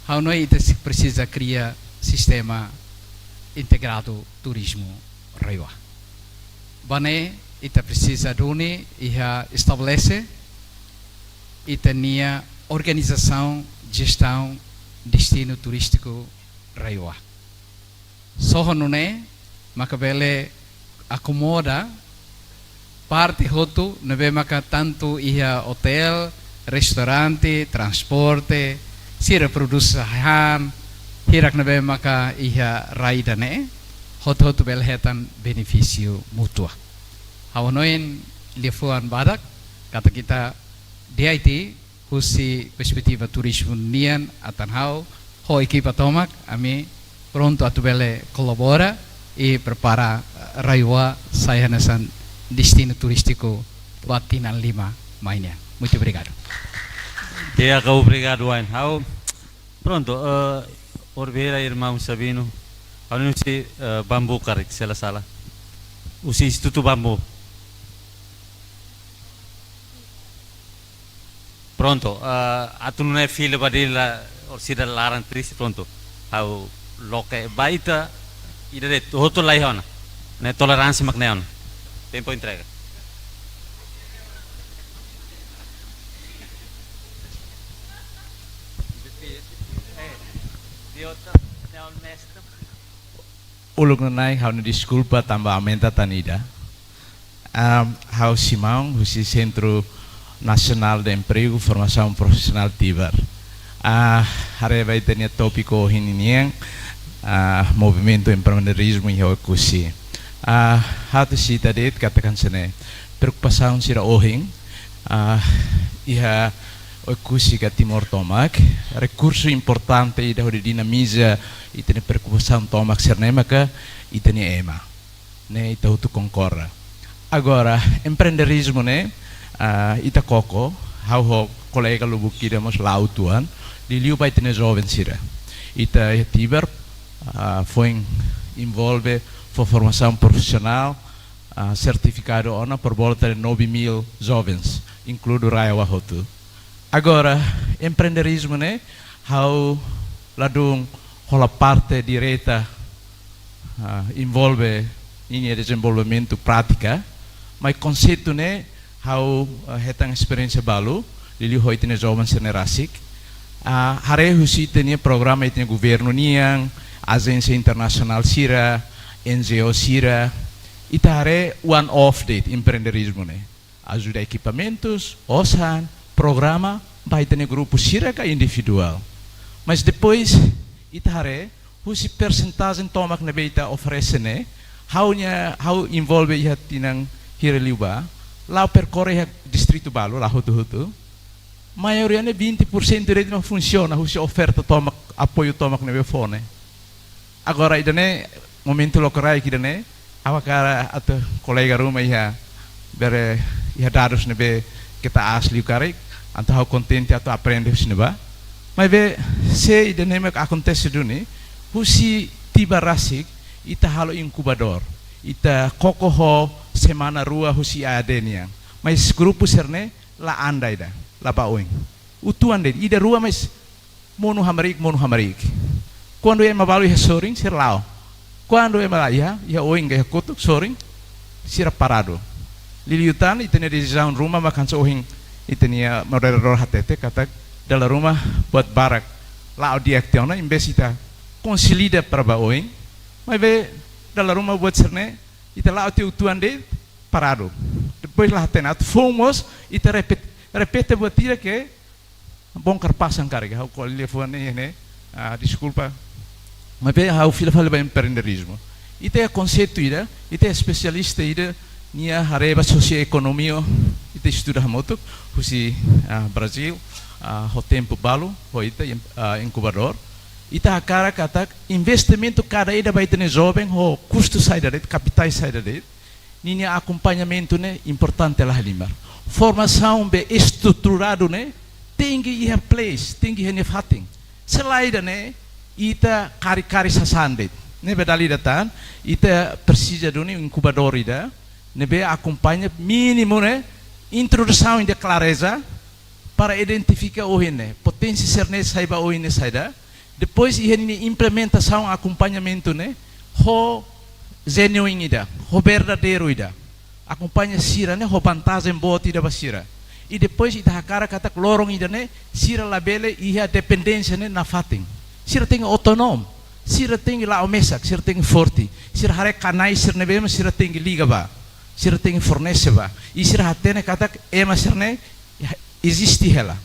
Hau noi ita precisa criar sistema integrado turismo raioa. Bane ita precisa dune iha estabelece ita nia organização, gestão, destino turístico raioa. Sohonune makabele acomoda parte hotu nebe maka tanto iha hotel, restaurante, transporte, sira produce han, hirak nebe maka iha raidane, hotu belhetan benefício mutua. Hawonoin lifuan badak kata kita DIT husi perspektiva turismo nian atanhau ho equipa tomak ami pronto atubele colabora e prepara raiwa saya nasan destino turístico Batinan 5 mainnya. Muito obrigado. Dia kau obrigado Wayne. Hau pronto Orbeira irmão Sabino. Hau nusi bambu karik salah. Usi instituto bambu. Pronto atunune file badila orsida laran trisi pronto. Hau loke baita ide hoto lai hona. Ne toleransi makneon. Tempo entrega. Uluk nanai hau na desculpa tambah aumenta tanida. Hau simão, o Centro Nacional de Emprego, Formação Profissional Tibar. Hari vai ter tópico hininiang movimento empreendedorismo e ekusi. Hatu si tadi katakan sene preocupação sira ohing iha ekusi ka Timor Tomak, recurso importante ida hodi dinamiza itene percussão Tomak sernema ka itene ema, né ita hutu concorra. Agora, empreendedorismo né, ita koko, hau ho colega lubuki demos lautuan, liliu pai tene jovem sira. Ita tiber foi envolve for formação profissional, certificado ona por volta de 9.000 jovens, incluindo Raya Wahotu. Agora, empreendedorismo né, how ladung rola parte direta envolve em desenvolvimento prática, mas conceito né, how hetang experiência balu, lili hoi tene jovem senerasik, hare husi tene programa tene governo niang, agência internacional sira, NGO sira, itare one off date empreendedorismo né, ajuda equipamentos, osan programa vai ter grupo siraka individual, mas depois itare husi percentagem tomak na beita oferece né, how envolve iha tinang hireliuba, lá percorre distrito balu, lá hutu, maioria né 20% rede não funciona, husi oferta tomak, apoio tomak na befone. Agora idane momento lokarai kidane, awakara atau kolega rumah iha bere iha dados nebe kita asli karek, antau how contente atau aprende husi neba, mas be se idane mek acontece duni, husi tiba rasik, ita halo incubador, ita kokoho semana rua husi adenia, mas grupo serne la andai da, la baoing, utuan de, ida rua mas mono hamarik. Quando é mabalu ia soring sir lao, quando é malaya ia oing ia kotuk soring sir parado. Liliutan itene design rumah makan sohing itenia moderador hatete kata dalam rumah buat barak lao diaktiona imbesita konsilida para oing, mas be dalam rumah buat serne ita lao tiu tuan de parado. Depois lá tenat fomos ita repete buat tira que bongkar pasang carga, o telefone né, desculpa. Mas bem, o filho fala bem empreendedorismo. Ite é conceito ida, ite é especialista ida, nia hareba socioeconomia, ite estuda muito, husi Brasil, ho tempo balu, ho ite incubador. Ite a cara kata investimento cada ida vai ter jovem, ho custo sai da rede, capitais sai da rede. Nia acompanhamento né importante lá limar. Formação be estruturado né, tem que ir place, tem que ir fating. Selain né ita kari-kari sasandet, nebe dali datan, ita precisa duni incubador ida, nebe acompanha mínimo né, introdução de clareza para identificar o né, potência serne saiba o né saida, depois ini implementação acompanhamento né, ho genuine ida, ho verdadeiro ida, acompanha sira né, ho vantagem boa ida basira. E depois ita hakara kata lorong ida né, sira labele iha dependência né na fating. Sira tem autonom, sira tem lá o mesak, sira tem forte, sira hare kanai sira nebema sira tem liga ba, sira tem fornece ba, e sira hatene kata ema sira ne existe ela.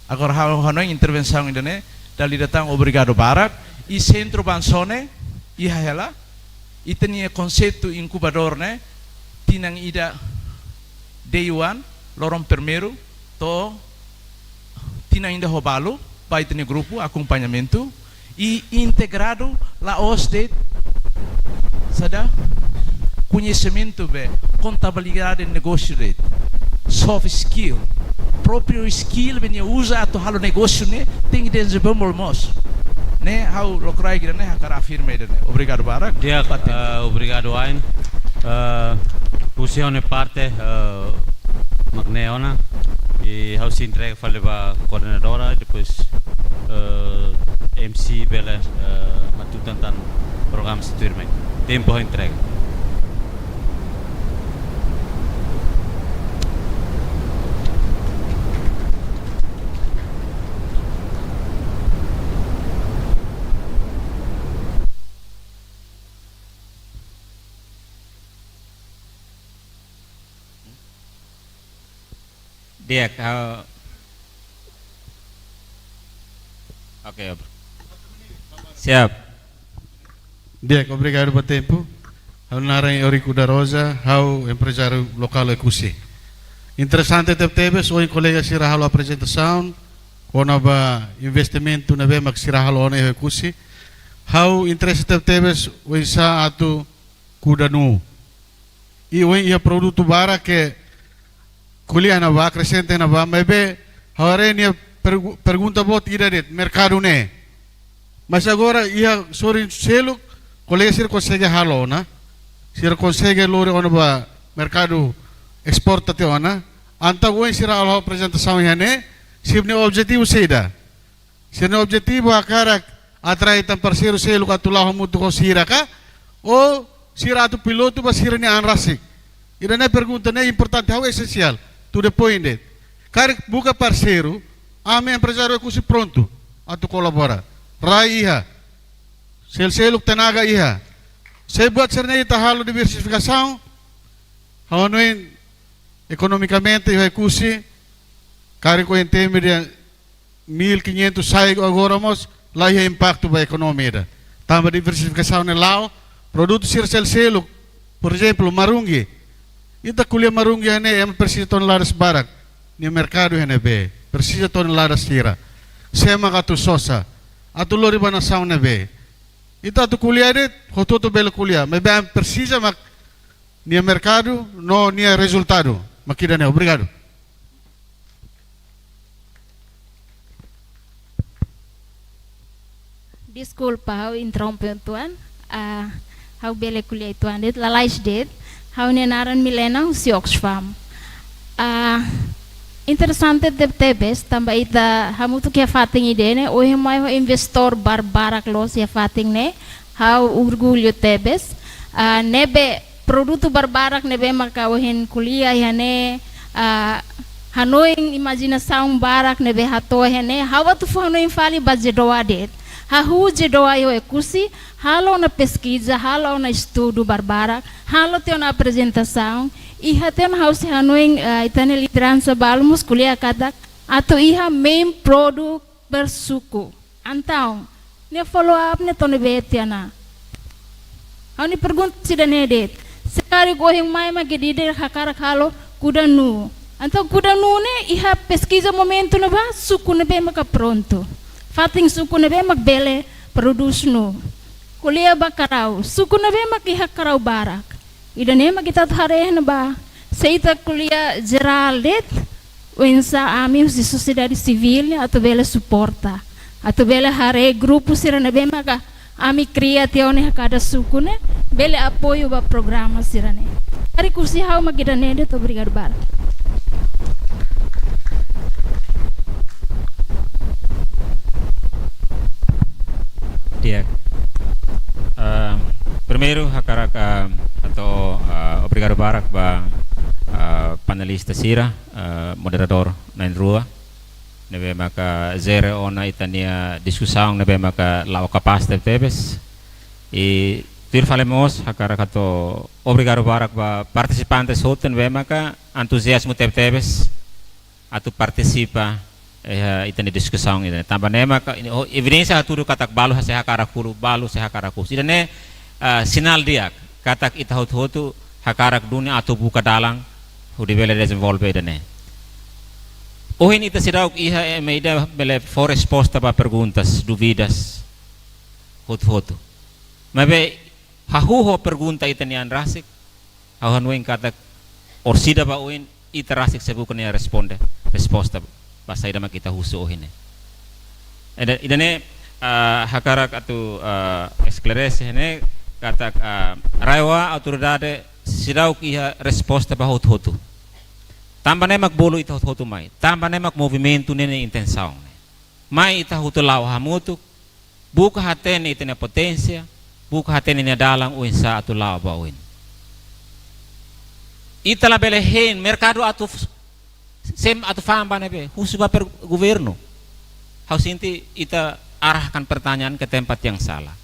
Agora hanoi intervenção ainda né, dali datang obrigado barak, e centro bansone, iha ela, e tinha conceito incubador né, tinang ida day one, lorong primeiro, to tinang ainda robalo. Vai ter grupo acompanhamento e integrado lá os de sada conhecimento be contabilidade de negócio de soft skill próprio skill bem usa atau halo negócio né tem que desenvolver mais né how lokrai gira né hakara afirma ida né obrigado barak dia obrigado ain fusione parte magneona e how se entrega falava coordenadora depois MC bela matutan tan programa seturme tempo entrega. Dia ok, siap. Dia, obrigado pelo tempo. Ao narem Eurico da Rosa, ao empresário local Ecusi. Interessante tebes o colega sirahalo apresentação, quando ba investimento na bem magsirahalo na ekusi, how interesse tebes o isa atu kudanu. E o ia produto bara que kuliah na ba crescente na ba, maybe hore niya pergunta bot ira det mercado ne. Mas agora ia sorry selo colega sir consegue halo na. Sir consegue lore ono ba mercado exporta te ona. Anta o sira alo apresentação yane, sibne objetivo seda. Sirne objetivo akara atrai tan parceiro selo katulah mutu ko sira ka o sira tu piloto ba sira ni anrasik. Ira na pergunta ne importante how essencial to the point that kar buka parceiro ame empresário kusi pronto atu colabora. Rai iha. Sel-selo tenaga iha. Saya buat sirne ita halo diversificação. Hanoin economicamente vai cusi cari com tema de 1.500 sai agora mas lá é impacto para a economia. Tamba diversificação no lao, produto selo, por exemplo, marungi. Ita kuliah marungi hane é precisa toneladas barak no mercado hane be, precisa toneladas sira. Sema katu sosa, atu lori banação ne be. Ita tu kuliah det, hototo bela kuliah, mas bem precisa mak no mercado no no resultado. Makidane, obrigado. Desculpa, hau interromper tuan. Hau bele kuliah tuan det lalais det. Hau nenaran milena si Oxfam. Interessante tebes tambah ita hamu tu kia fating idene o hemai ho investor barbarak los ya fating ne. Hau orgulho tebes. Nebe produto barbarak nebe makawahin kuliah yane hanoing imaginação barak nebe hato yane hawa tu hanoing fali bajedoa det hahu jedoa yo ekusi halo na pesquisa halo na estudo barbarak halo teu na apresentação iha teu house hanoing itane liderança balmus kuliah katak atau iha main product bersuku antau ne follow up ne tone betiana Ani pergunta sida nedet sekali goheng mai magedide hakara halo kuda nu. Então kuda nu ne iha pesquisa momento na ba suku na be maka pronto. Fating suku na be magbele produce nu. Kuliah ba karau suku na be makiha karau barak. Ida ne magita thare na ba seita kuliah geral det wensa ami si sociedade civil atau bele suporta. Atau bele hare grupo sira na be maka ami cria teone cada suku ne bele apoio ba programa sirane ari kursi hau magidane de obrigado bar dia primeiro hakarak atau obrigado barak ba panelista sira moderator nain rua nebe maka zere ona itania discussão nebe maka lao capaz tebes e tur falemos hakara kato obrigado barak ba participantes hoten nebe maka entusiasmo tebes atu participa itani discussão itani tambah nema ka evidência aturu katak balu hase hakara kulu balu se hakara kus idane sinal diak katak ita hotu hakarak dunia atu buka dalang hudi bele desenvolve idane Hoje ita sirauk iha meida bele for resposta para perguntas, duvidas, foto. Mabe hahuho pergunta ita nian rasik, hahuan kata orsida ba uin ita rasik sebukan niya resposta basa ida makita husu ohine. Idane hakarak atu esclarece hene kata raiwa autoridade sirauk iha resposta ba hotu. Tambah nemak bolo ita hotu mai, tambah nemak movimento nene intenção. Mai ita hotu lau hamutuk, buka hatene ita ne potência, buka hatene ne dalang uin sa atu lau ba uin. Ita la bele hen mercado atu sem atu famba nebe, husu ba per governo. Hausinti ita arahkan pertanyaan ke tempat yang salah.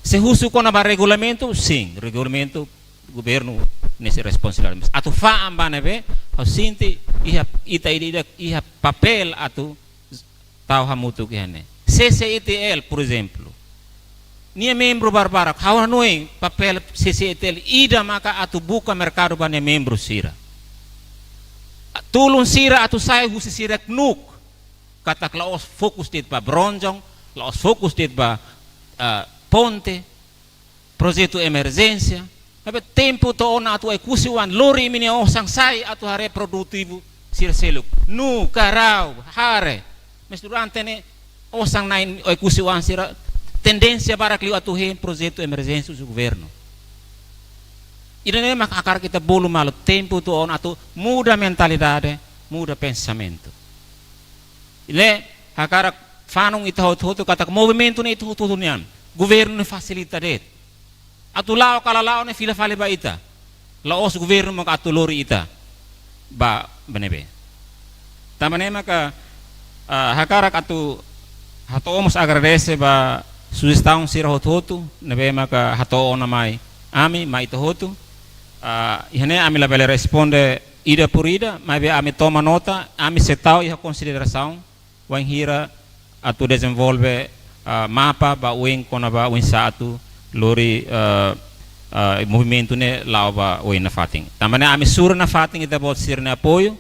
Sehusu kona ba regulamento, sim, regulamento governo nesse responsabilidade. Atu fa ambane be, au sinti iha papel atu tau hamutu kihane. CCETL, por exemplo. Nia membro barbarak, hawa noing papel CCETL ida maka atu buka mercado bane membro sira. tulun sira atu saya husi sira knuk kata laos fokus dit ba bronjong laos fokus dit ba ponte projeto emergência tapi tempo to ona atu kusiwan lori mini osang sai atu hare produktivo sira seluk nu karau hare mas durante ne osang nain kusiwan sira tendência para que atu he projeto emergência do governo. Ini maka akar kita bolu malu tempo tu on atau muda mentalidade, muda pensamento. Ile akar fanung itu hotu kata movimento ni itu hotu nian, governo ni facilita det. Atu lao kala lao ni fila fale ba ita, laos governo maka atu lori ita, ba benebe. Tamane maka hakarak atu hato omos agradece ba sugestão sira hotu nebe maka hato ona mai ami mai itu hotu. Ihane ami la bele responde ida por ida, mas ami toma nota, ami setau e consideração, wan hira atu desenvolve mapa ba wen kona ba wen satu lori movimento ne lao ba wen na fating. Tamane ami sura na fating ita bot sir na apoio,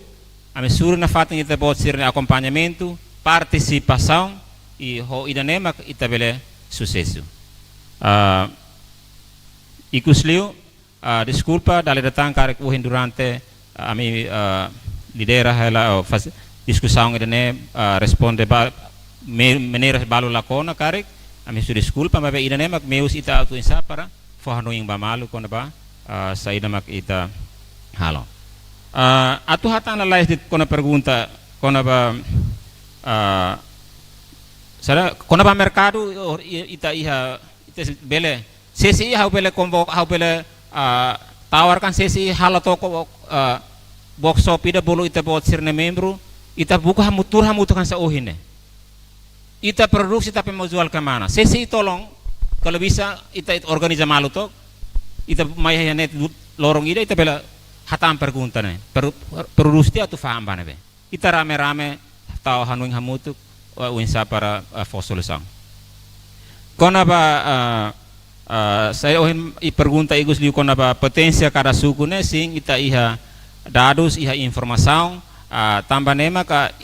ami sura na fating ita bot sir na acompanhamento, participação e ho ida nema ita bele sucesso. Ikusliu desculpa, dali datang karek uhin durante ami lidera hela discussão idane responde maneira balu lakona karek ami su desculpa mas idane mak meus ita auto insa para fahano ing bamalu kona ba saída mak ita halo atu hatan la lain kona pergunta kona ba sara kona ba mercado ita iha ita bele sesi hau bele convoca hau bele tawarkan sesi hal toko workshop ida bolu ita bot sirne membro ita buka hamutur hamutukan sa ohine ita produksi tapi mau jual ke mana sesi tolong kalau bisa ita organiza malu to ita mai hanet lorong ida ita bela hatam pergunta ne produksi atau faham bana be ita rame-rame tahu hanuing hamutuk winsa para solução kona ba saya ohin pergunta igus liu kona ba potência cada suku ne sing ita iha dados iha informação tambah nema ka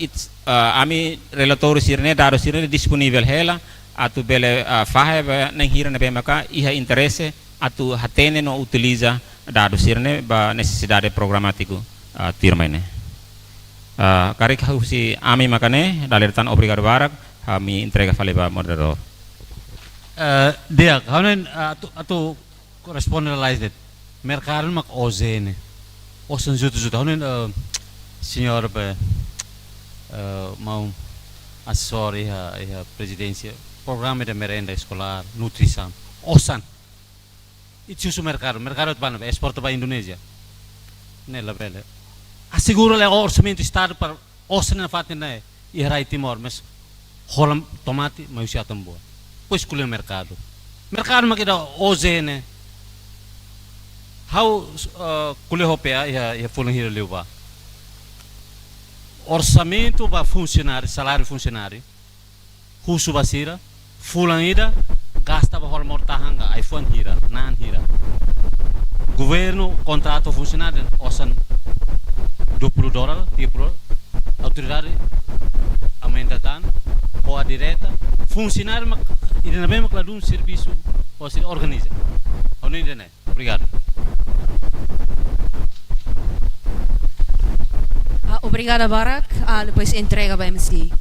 ami relatori sirne dados sirne disponível hela atu bele fahe nang hira ne maka iha interesse atu hatene no utiliza dados sirne ba necessidade programático tirmaine karik husi ami makane daletan obrigado barak kami entrega fale ba moderador. Dia, kawan atau correspondent mercado mak ozene, osen jutu, kawan senhor mau assessor ya presidencia programa de merenda escolar, nutrição, osan, itu su mercado itu mana, export para Indonesia, nela bela, assegura le orçamento estado para osan na fatina e rai Timor, mas rolam tomate, mas usia tambor. Pois escolher o mercado makida ozene how kule hopea ya fulan hira leuba orçamento ba funcionário salário funcionário husu basira fulan ida gasta ba hol mortahanga iPhone hira nan hira governo contrato funcionário osan $20 $30 autoridade aumenta tan boa direta funcionário e na mesma claro um serviço você organiza ou não é obrigado obrigada Barak depois entrega para MC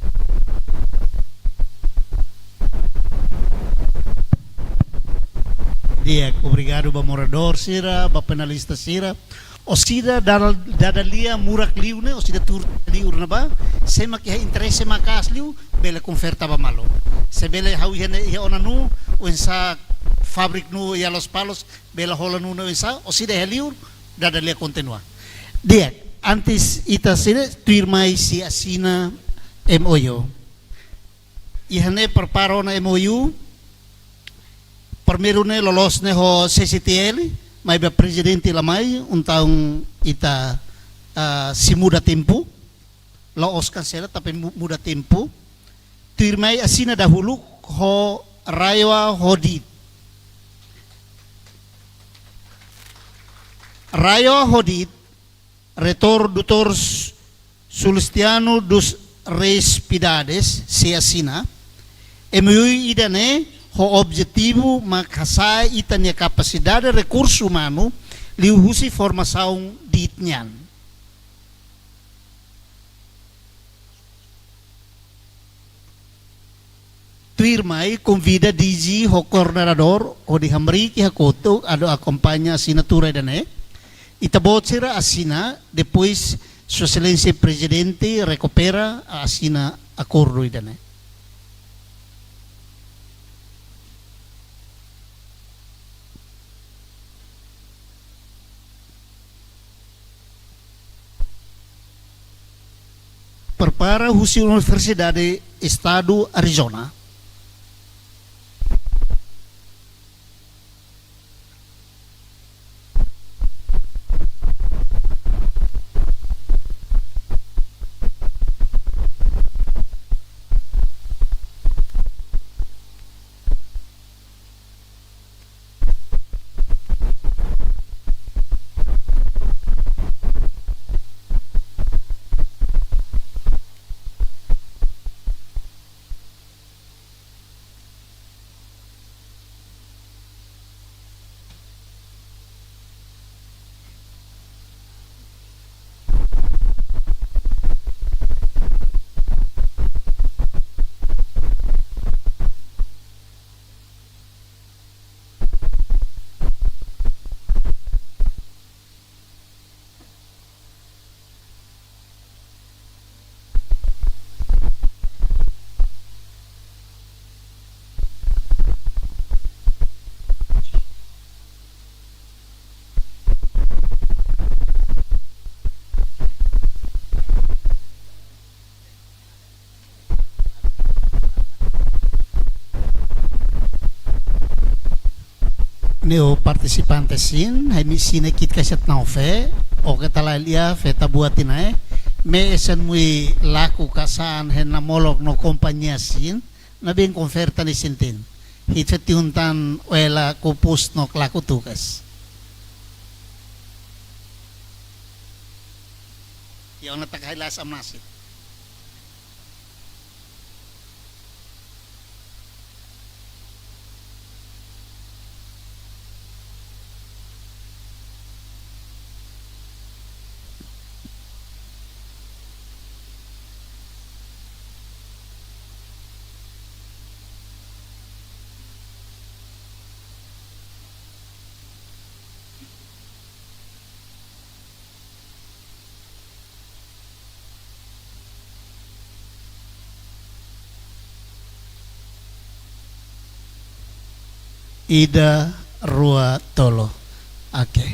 dia obrigado ba morador sira ba penalista sira osida dadalia murak liu ne osida tur liu na ba sema que interesse makas liu bele conferta ba malo se bele hau hene ia ona nu ensa fabrik nu ia los palos bela hola nu ensa osida heliu dadalia continua dia antes ita sire firmai si asina MOU ihane preparo na MOU primeiro ne lolos ne ho CCTL mai ba presidente lamai taong ita si muda tempo laos kansela tapi muda tempo firmai asina dahulu ho Raywa Hodit retor dutors Sulistiano dos Reis Pidades, se assina, MOU idane ho objetivo makasai itanya capacidade de recurso humano liuhusi formação di itnyan. Tuirmai convida DG ho coordenador o di hamri ki hakoto ado acompanha assinatura idane. Itabot sira assina, depois Sua Excelência Presidente recupera assina acordo idane. Prepara husi Universidade Estado Arizona. Neo participantes sin, hai misine kit kaset nau fe, o katalalia fe tabuatin ai, me esen mui laku kasan hen namolog no kompanya sin, na bien konferta ni sintin. Hit tiuntan oela kupus no laku tugas. Yang natakailas amnasit. Ida Rua Tolo. Okay.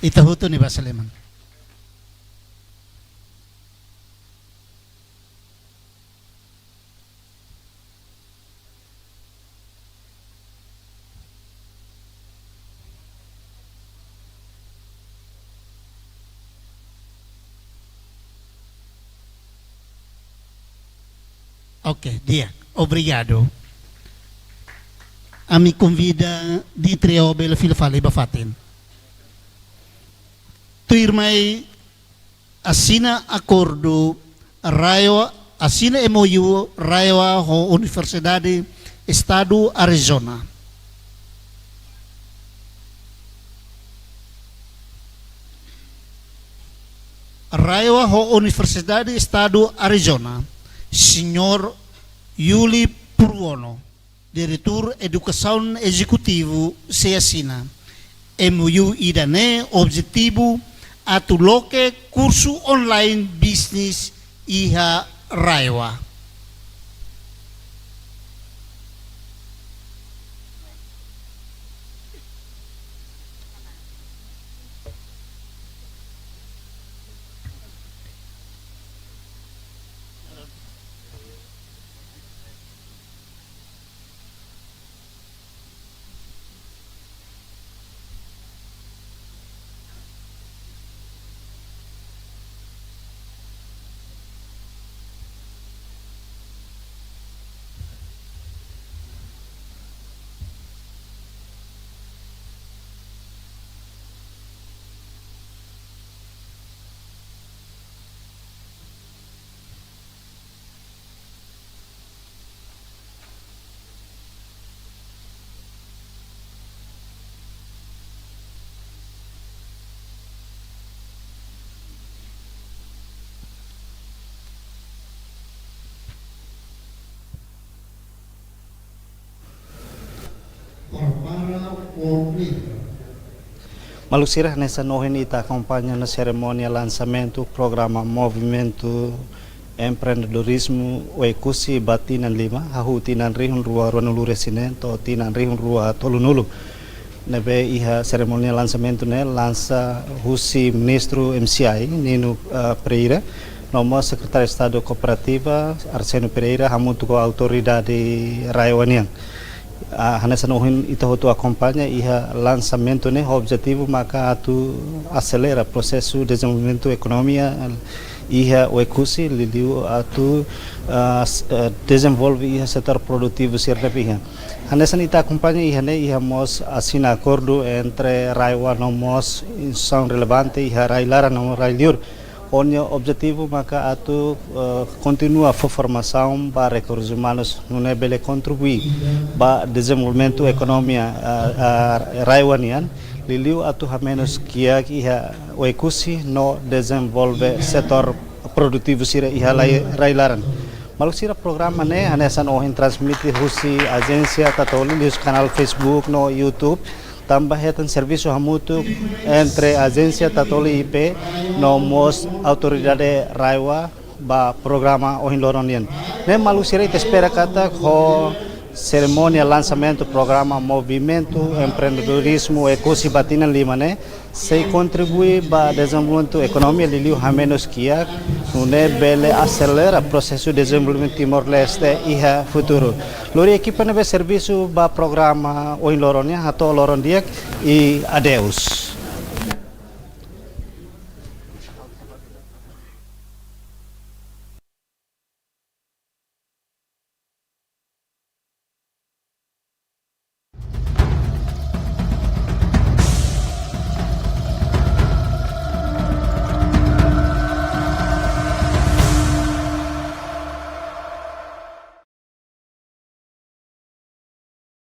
Itahuto ni Basaleman. Ok, dia. Obrigado. A me convida di trio bela filfale bafatin. Tu irmai assina acordo raio assina MOU raio ho Universidade Estado Arizona. Raio ho Universidade Estado Arizona. Senhor Yuli Purwono, Diretor Educação Executivo, se assina MOU idane objetivo atuloke curso online business iha raiwa. Malusira nessa noite está acompanhando a cerimônia lançamento do programa Movimento Empreendedorismo Oekusi Batinan Lima, Hahu Tinan Rihun Rua Ruanulu Resinento, Tinan Rihun Rua Tolunulu. Nebe iha cerimônia lançamento ne lança Husi Ministro MCI Nino Pereira, nomo Secretário de Estado Cooperativa Arseno Pereira, hamuntu ko autoridade Raiwanian. Hanessa nohin ita hotu acompanha iha lançamento ne objetivo maka atu acelera processo de desenvolvimento economia iha Oekusi liliu atu desenvolve iha setor produtivo sirnepiha. Hanessa ita acompanha iha ne iha mos assina acordo entre Raiwa nomos instituição relevante iha Railara nomo Railiur. Onyo objetivo maka atu continua a formação para recursos humanos no nebele contribuir para desenvolvimento economia raiwanian liliu atu menos kia iha Oekusi no desenvolve setor produtivo sira iha railaran maluk sira programa ne hanesan ohin transmite husi agência tatoli lius canal Facebook no YouTube tambah hetan serviço hamutu entre agência Tatoli IP nomos autoridade Raiwa ba programa ohin loronian. Ne malu sira te espera kata ko cerimônia lançamento programa Movimento Empreendedorismo Oekusi Batinan Lima ne se contribui ba desenvolvimento economia liliu hamenos kiaune bele acelera processo de desenvolvimento Timor-Leste iha futuro. Lori equipa nebe serviço ba programa oin loronia hato loron diak e adeus.